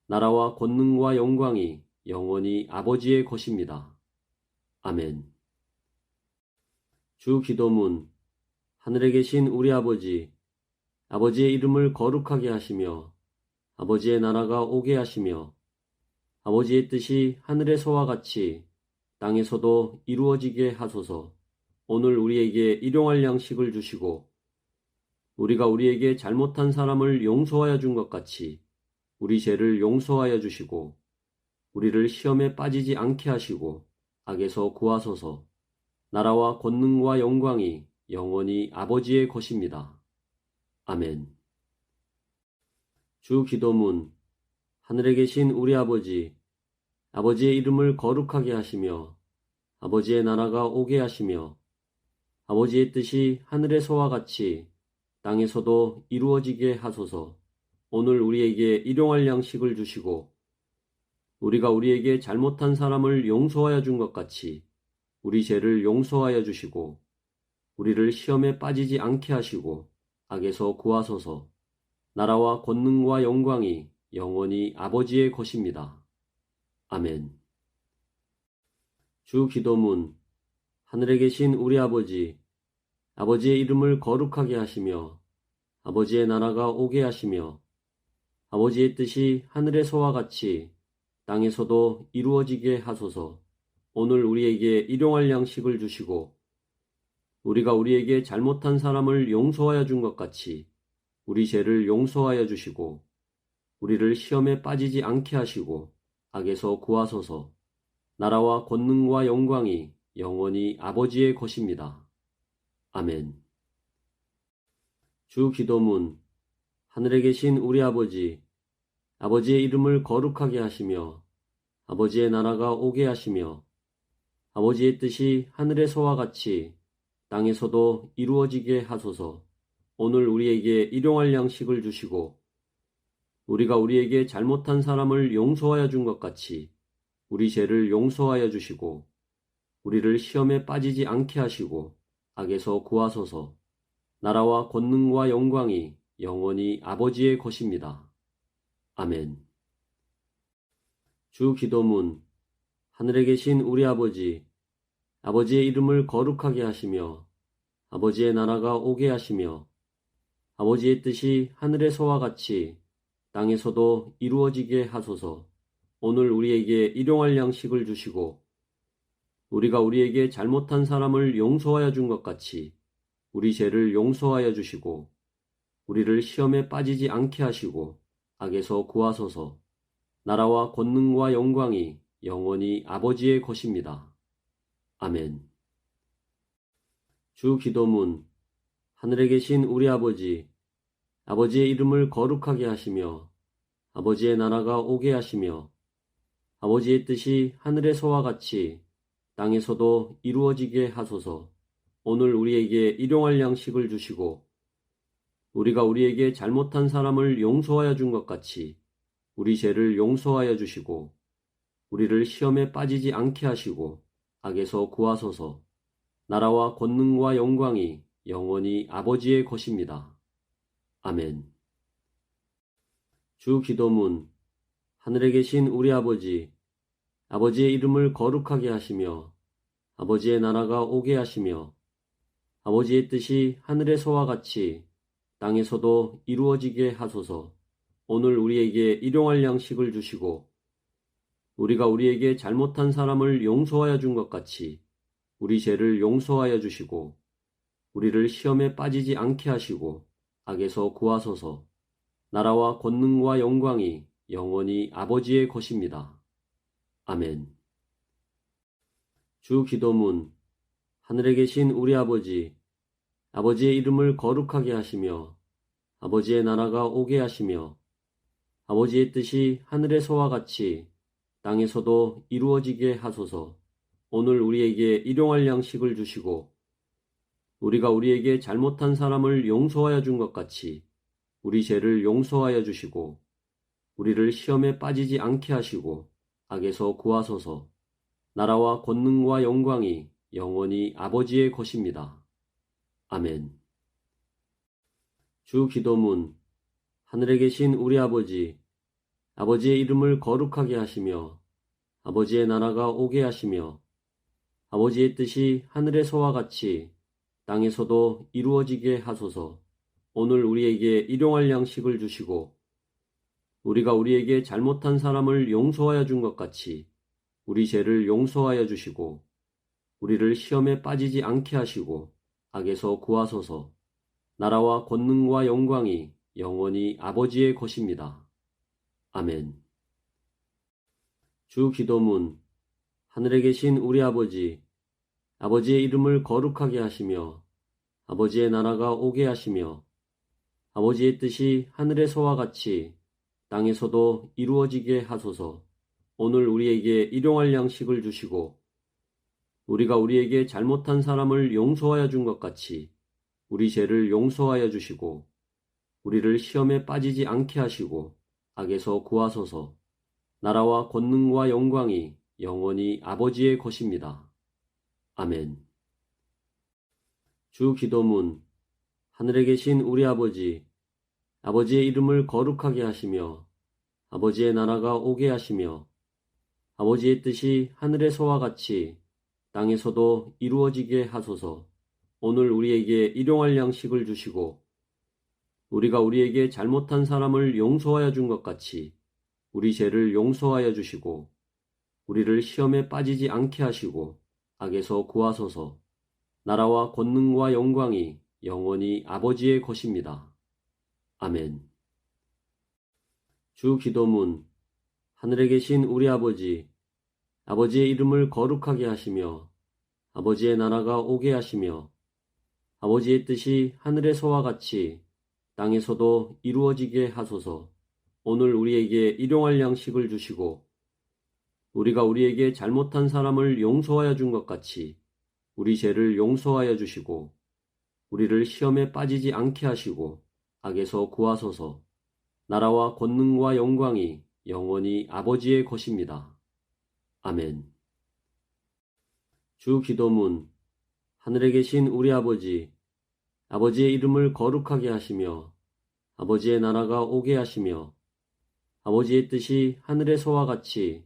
나라와 권능과 영광이 영원히 아버지의 것입니다. 아멘. 주 기도문. 하늘에 계신 우리 아버지, 아버지의 이름을 거룩하게 하시며 아버지의 나라가 오게 하시며 아버지의 뜻이 하늘에서와 같이 땅에서도 이루어지게 하소서. 오늘 우리에게 일용할 양식을 주시고 우리가 우리에게 잘못한 사람을 용서하여 준 것 같이 우리 죄를 용서하여 주시고 우리를 시험에 빠지지 않게 하시고 악에서 구하소서. 나라와 권능과 영광이 영원히 아버지의 것입니다. 아멘. 주 기도문. 하늘에 계신 우리 아버지, 아버지의 이름을 거룩하게 하시며 아버지의 나라가 오게 하시며 아버지의 뜻이 하늘에서와 같이 땅에서도 이루어지게 하소서. 오늘 우리에게 일용할 양식을 주시고 우리가 우리에게 잘못한 사람을 용서하여 준 것 같이 우리 죄를 용서하여 주시고 우리를 시험에 빠지지 않게 하시고 악에서 구하소서. 나라와 권능과 영광이 영원히 아버지의 것입니다. 아멘. 주 기도문. 하늘에 계신 우리 아버지, 아버지의 이름을 거룩하게 하시며 아버지의 나라가 오게 하시며 아버지의 뜻이 하늘에서와 같이 땅에서도 이루어지게 하소서. 오늘 우리에게 일용할 양식을 주시고 우리가 우리에게 잘못한 사람을 용서하여 준 것 같이 우리 죄를 용서하여 주시고 우리를 시험에 빠지지 않게 하시고 악에서 구하소서. 나라와 권능과 영광이 영원히 아버지의 것입니다. 아멘. 주 기도문. 하늘에 계신 우리 아버지, 아버지의 이름을 거룩하게 하시며 아버지의 나라가 오게 하시며 아버지의 뜻이 하늘에서와 같이 땅에서도 이루어지게 하소서. 오늘 우리에게 일용할 양식을 주시고 우리가 우리에게 잘못한 사람을 용서하여 준 것 같이 우리 죄를 용서하여 주시고 우리를 시험에 빠지지 않게 하시고 악에서 구하소서. 나라와 권능과 영광이 영원히 아버지의 것입니다. 아멘. 주 기도문. 하늘에 계신 우리 아버지, 아버지의 이름을 거룩하게 하시며 아버지의 나라가 오게 하시며 아버지의 뜻이 하늘에서와 같이 땅에서도 이루어지게 하소서. 오늘 우리에게 일용할 양식을 주시고 우리가 우리에게 잘못한 사람을 용서하여 준 것 같이 우리 죄를 용서하여 주시고 우리를 시험에 빠지지 않게 하시고 악에서 구하소서. 나라와 권능과 영광이 영원히 아버지의 것입니다. 아멘. 주 기도문. 하늘에 계신 우리 아버지, 아버지의 이름을 거룩하게 하시며 아버지의 나라가 오게 하시며 아버지의 뜻이 하늘에서와 같이 땅에서도 이루어지게 하소서. 오늘 우리에게 일용할 양식을 주시고 우리가 우리에게 잘못한 사람을 용서하여 준 것 같이 우리 죄를 용서하여 주시고 우리를 시험에 빠지지 않게 하시고 악에서 구하소서. 나라와 권능과 영광이 영원히 아버지의 것입니다. 아멘. 주 기도문. 하늘에 계신 우리 아버지, 아버지의 이름을 거룩하게 하시며 아버지의 나라가 오게 하시며 아버지의 뜻이 하늘에서와 같이 땅에서도 이루어지게 하소서. 오늘 우리에게 일용할 양식을 주시고 우리가 우리에게 잘못한 사람을 용서하여 준 것 같이 우리 죄를 용서하여 주시고 우리를 시험에 빠지지 않게 하시고 악에서 구하소서. 나라와 권능과 영광이 영원히 아버지의 것입니다. 아멘. 주 기도문. 하늘에 계신 우리 아버지, 아버지의 이름을 거룩하게 하시며 아버지의 나라가 오게 하시며 아버지의 뜻이 하늘에서와 같이 땅에서도 이루어지게 하소서. 오늘 우리에게 일용할 양식을 주시고 우리가 우리에게 잘못한 사람을 용서하여 준 것 같이 우리 죄를 용서하여 주시고 우리를 시험에 빠지지 않게 하시고 악에서 구하소서. 나라와 권능과 영광이 영원히 아버지의 것입니다. 아멘. 주 기도문. 하늘에 계신 우리 아버지, 아버지의 이름을 거룩하게 하시며 아버지의 나라가 오게 하시며 아버지의 뜻이 하늘에서와 같이 땅에서도 이루어지게 하소서. 오늘 우리에게 일용할 양식을 주시고 우리가 우리에게 잘못한 사람을 용서하여 준 것 같이 우리 죄를 용서하여 주시고 우리를 시험에 빠지지 않게 하시고 악에서 구하소서. 나라와 권능과 영광이 영원히 아버지의 것입니다. 아멘. 주 기도문. 하늘에 계신 우리 아버지, 아버지의 이름을 거룩하게 하시며 아버지의 나라가 오게 하시며 아버지의 뜻이 하늘에서와 같이 땅에서도 이루어지게 하소서. 오늘 우리에게 일용할 양식을 주시고 우리가 우리에게 잘못한 사람을 용서하여 준 것 같이 우리 죄를 용서하여 주시고 우리를 시험에 빠지지 않게 하시고 악에서 구하소서. 나라와 권능과 영광이 영원히 아버지의 것입니다. 아멘. 주 기도문. 하늘에 계신 우리 아버지, 아버지의 이름을 거룩하게 하시며 아버지의 나라가 오게 하시며 아버지의 뜻이 하늘에서와 같이 땅에서도 이루어지게 하소서. 오늘 우리에게 일용할 양식을 주시고 우리가 우리에게 잘못한 사람을 용서하여 준 것 같이 우리 죄를 용서하여 주시고 우리를 시험에 빠지지 않게 하시고 악에서 구하소서. 나라와 권능과 영광이 영원히 아버지의 것입니다. 아멘. 주 기도문. 하늘에 계신 우리 아버지, 아버지의 이름을 거룩하게 하시며 아버지의 나라가 오게 하시며 아버지의 뜻이 하늘에서와 같이 땅에서도 이루어지게 하소서. 오늘 우리에게 일용할 양식을 주시고 우리가 우리에게 잘못한 사람을 용서하여 준 것 같이 우리 죄를 용서하여 주시고 우리를 시험에 빠지지 않게 하시고 악에서 구하소서. 나라와 권능과 영광이 영원히 아버지의 것입니다. 아멘. 주 기도문. 하늘에 계신 우리 아버지, 아버지의 이름을 거룩하게 하시며 아버지의 나라가 오게 하시며 아버지의 뜻이 하늘에서와 같이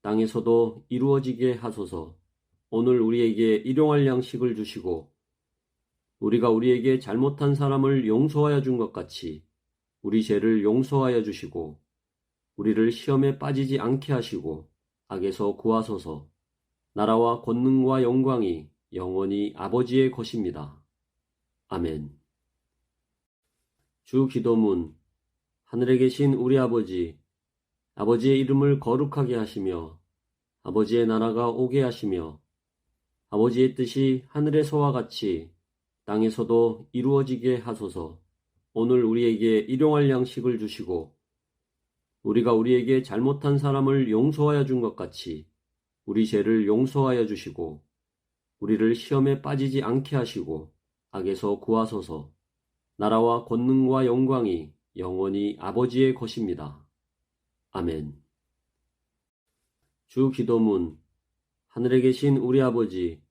땅에서도 이루어지게 하소서. 오늘 우리에게 일용할 양식을 주시고 우리가 우리에게 잘못한 사람을 용서하여 준 것 같이 우리 죄를 용서하여 주시고 우리를 시험에 빠지지 않게 하시고 악에서 구하소서. 나라와 권능과 영광이 영원히 아버지의 것입니다. 아멘. 주 기도문. 하늘에 계신 우리 아버지, 아버지의 이름을 거룩하게 하시며 아버지의 나라가 오게 하시며 아버지의 뜻이 하늘에서와 같이 땅에서도 이루어지게 하소서. 오늘 우리에게 일용할 양식을 주시고 우리가 우리에게 잘못한 사람을 용서하여 준 것 같이 우리 죄를 용서하여 주시고 우리를 시험에 빠지지 않게 하시고 악에서 구하소서. 나라와 권능과 영광이 영원히 아버지의 것입니다. 아멘. 주 기도문. 하늘에 계신 우리 아버지,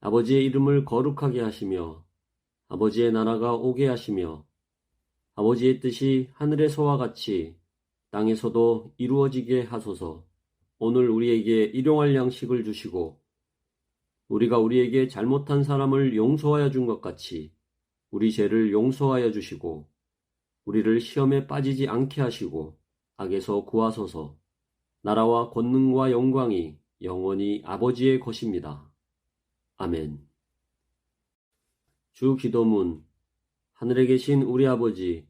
아버지의 이름을 거룩하게 하시며 아버지의 나라가 오게 하시며 아버지의 뜻이 하늘에서와 같이 땅에서도 이루어지게 하소서. 오늘 우리에게 일용할 양식을 주시고 우리가 우리에게 잘못한 사람을 용서하여 준 것 같이 우리 죄를 용서하여 주시고 우리를 시험에 빠지지 않게 하시고 악에서 구하소서. 나라와 권능과 영광이 영원히 아버지의 것입니다. 아멘. 주 기도문. 하늘에 계신 우리 아버지,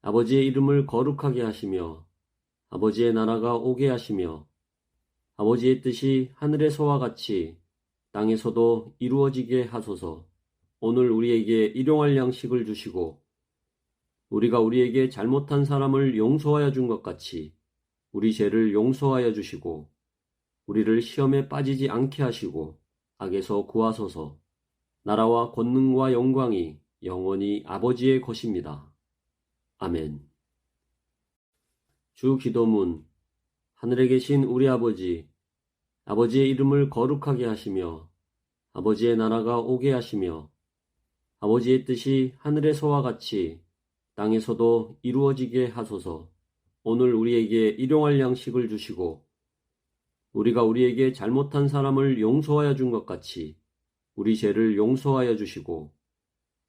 아버지의 이름을 거룩하게 하시며 아버지의 나라가 오게 하시며 아버지의 뜻이 하늘에서와 같이 땅에서도 이루어지게 하소서. 오늘 우리에게 일용할 양식을 주시고 우리가 우리에게 잘못한 사람을 용서하여 준 것 같이 우리 죄를 용서하여 주시고 우리를 시험에 빠지지 않게 하시고 악에서 구하소서. 나라와 권능과 영광이 영원히 아버지의 것입니다. 아멘. 주 기도문. 하늘에 계신 우리 아버지, 아버지의 이름을 거룩하게 하시며 아버지의 나라가 오게 하시며 아버지의 뜻이 하늘에서와 같이 땅에서도 이루어지게 하소서. 오늘 우리에게 일용할 양식을 주시고 우리가 우리에게 잘못한 사람을 용서하여 준 것 같이 우리 죄를 용서하여 주시고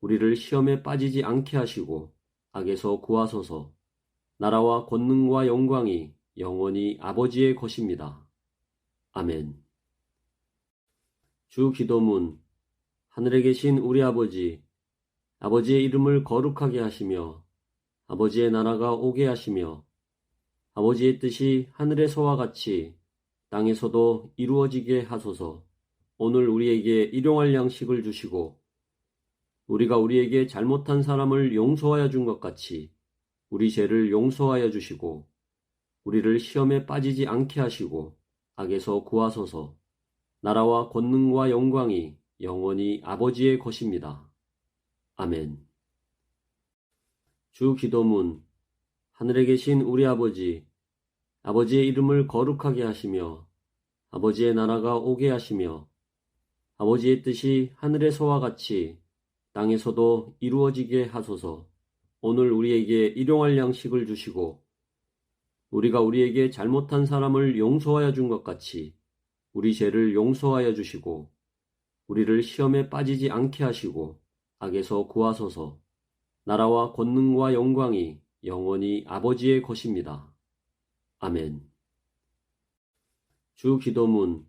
우리를 시험에 빠지지 않게 하시고 악에서 구하소서. 나라와 권능과 영광이 영원히 아버지의 것입니다. 아멘. 주 기도문. 하늘에 계신 우리 아버지, 아버지의 이름을 거룩하게 하시며 아버지의 나라가 오게 하시며 아버지의 뜻이 하늘에서와 같이 땅에서도 이루어지게 하소서. 오늘 우리에게 일용할 양식을 주시고 우리가 우리에게 잘못한 사람을 용서하여 준 것 같이 우리 죄를 용서하여 주시고 우리를 시험에 빠지지 않게 하시고 악에서 구하소서. 나라와 권능과 영광이 영원히 아버지의 것입니다. 아멘. 주 기도문. 하늘에 계신 우리 아버지, 아버지의 이름을 거룩하게 하시며 아버지의 나라가 오게 하시며 아버지의 뜻이 하늘에서와 같이 땅에서도 이루어지게 하소서. 오늘 우리에게 일용할 양식을 주시고 우리가 우리에게 잘못한 사람을 용서하여 준 것 같이 우리 죄를 용서하여 주시고 우리를 시험에 빠지지 않게 하시고 악에서 구하소서. 나라와 권능과 영광이 영원히 아버지의 것입니다. 아멘. 주 기도문.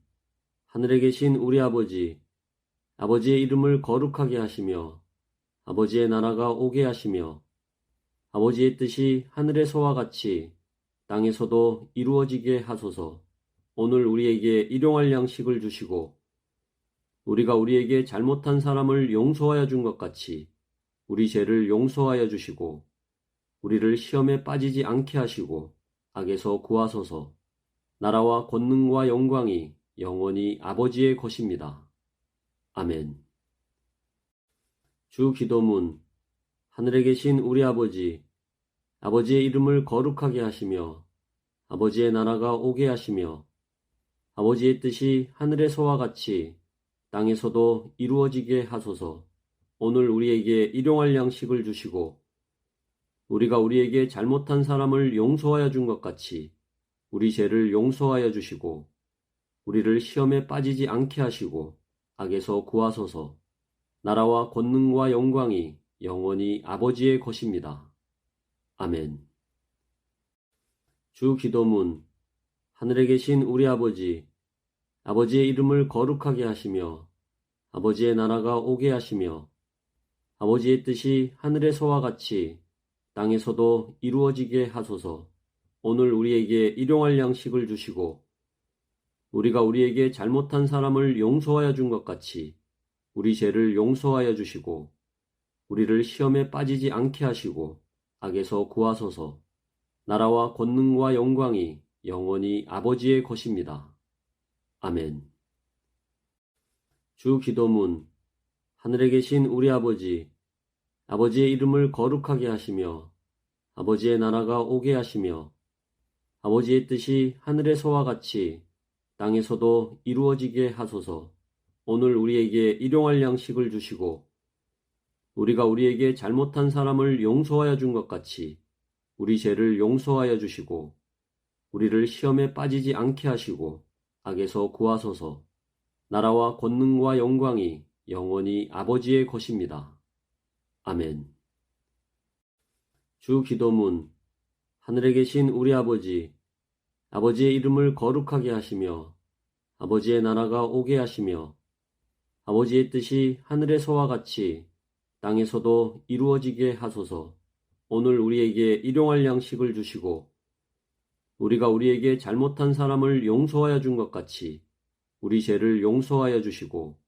하늘에 계신 우리 아버지, 아버지의 이름을 거룩하게 하시며 아버지의 나라가 오게 하시며 아버지의 뜻이 하늘에서와 같이 땅에서도 이루어지게 하소서. 오늘 우리에게 일용할 양식을 주시고 우리가 우리에게 잘못한 사람을 용서하여 준 것 같이 우리 죄를 용서하여 주시고 우리를 시험에 빠지지 않게 하시고 악에서 구하소서. 나라와 권능과 영광이 영원히 아버지의 것입니다. 아멘. 주 기도문. 하늘에 계신 우리 아버지, 아버지의 이름을 거룩하게 하시며 아버지의 나라가 오게 하시며 아버지의 뜻이 하늘에서와 같이 땅에서도 이루어지게 하소서. 오늘 우리에게 일용할 양식을 주시고 우리가 우리에게 잘못한 사람을 용서하여 준 것 같이 우리 죄를 용서하여 주시고 우리를 시험에 빠지지 않게 하시고 악에서 구하소서. 나라와 권능과 영광이 영원히 아버지의 것입니다. 아멘. 주 기도문. 하늘에 계신 우리 아버지, 아버지의 이름을 거룩하게 하시며 아버지의 나라가 오게 하시며 아버지의 뜻이 하늘에서와 같이 땅에서도 이루어지게 하소서. 오늘 우리에게 일용할 양식을 주시고 우리가 우리에게 잘못한 사람을 용서하여 준 것 같이 우리 죄를 용서하여 주시고 우리를 시험에 빠지지 않게 하시고 악에서 구하소서. 나라와 권능과 영광이 영원히 아버지의 것입니다. 아멘. 주 기도문. 하늘에 계신 우리 아버지, 아버지의 이름을 거룩하게 하시며 아버지의 나라가 오게 하시며 아버지의 뜻이 하늘에서와 같이 땅에서도 이루어지게 하소서. 오늘 우리에게 일용할 양식을 주시고 우리가 우리에게 잘못한 사람을 용서하여 준 것 같이 우리 죄를 용서하여 주시고 우리를 시험에 빠지지 않게 하시고 악에서 구하소서. 나라와 권능과 영광이 영원히 아버지의 것입니다. 아멘. 주 기도문. 하늘에 계신 우리 아버지, 아버지의 이름을 거룩하게 하시며 아버지의 나라가 오게 하시며 아버지의 뜻이 하늘에서와 같이 땅에서도 이루어지게 하소서. 오늘 우리에게 일용할 양식을 주시고 우리가 우리에게 잘못한 사람을 용서하여 준 것 같이 우리 죄를 용서하여 주시고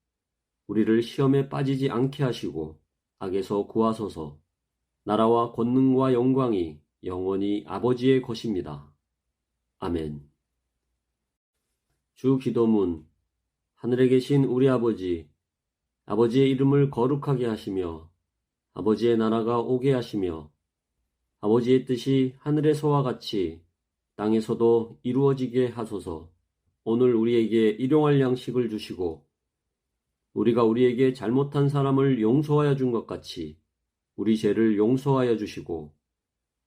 우리를 시험에 빠지지 않게 하시고 악에서 구하소서. 나라와 권능과 영광이 영원히 아버지의 것입니다. 아멘. 주 기도문. 하늘에 계신 우리 아버지, 아버지의 이름을 거룩하게 하시며 아버지의 나라가 오게 하시며 아버지의 뜻이 하늘에서와 같이 땅에서도 이루어지게 하소서. 오늘 우리에게 일용할 양식을 주시고 우리가 우리에게 잘못한 사람을 용서하여 준 것 같이 우리 죄를 용서하여 주시고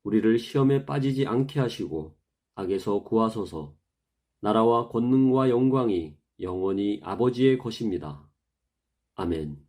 우리를 시험에 빠지지 않게 하시고 악에서 구하소서. 나라와 권능과 영광이 영원히 아버지의 것입니다. 아멘.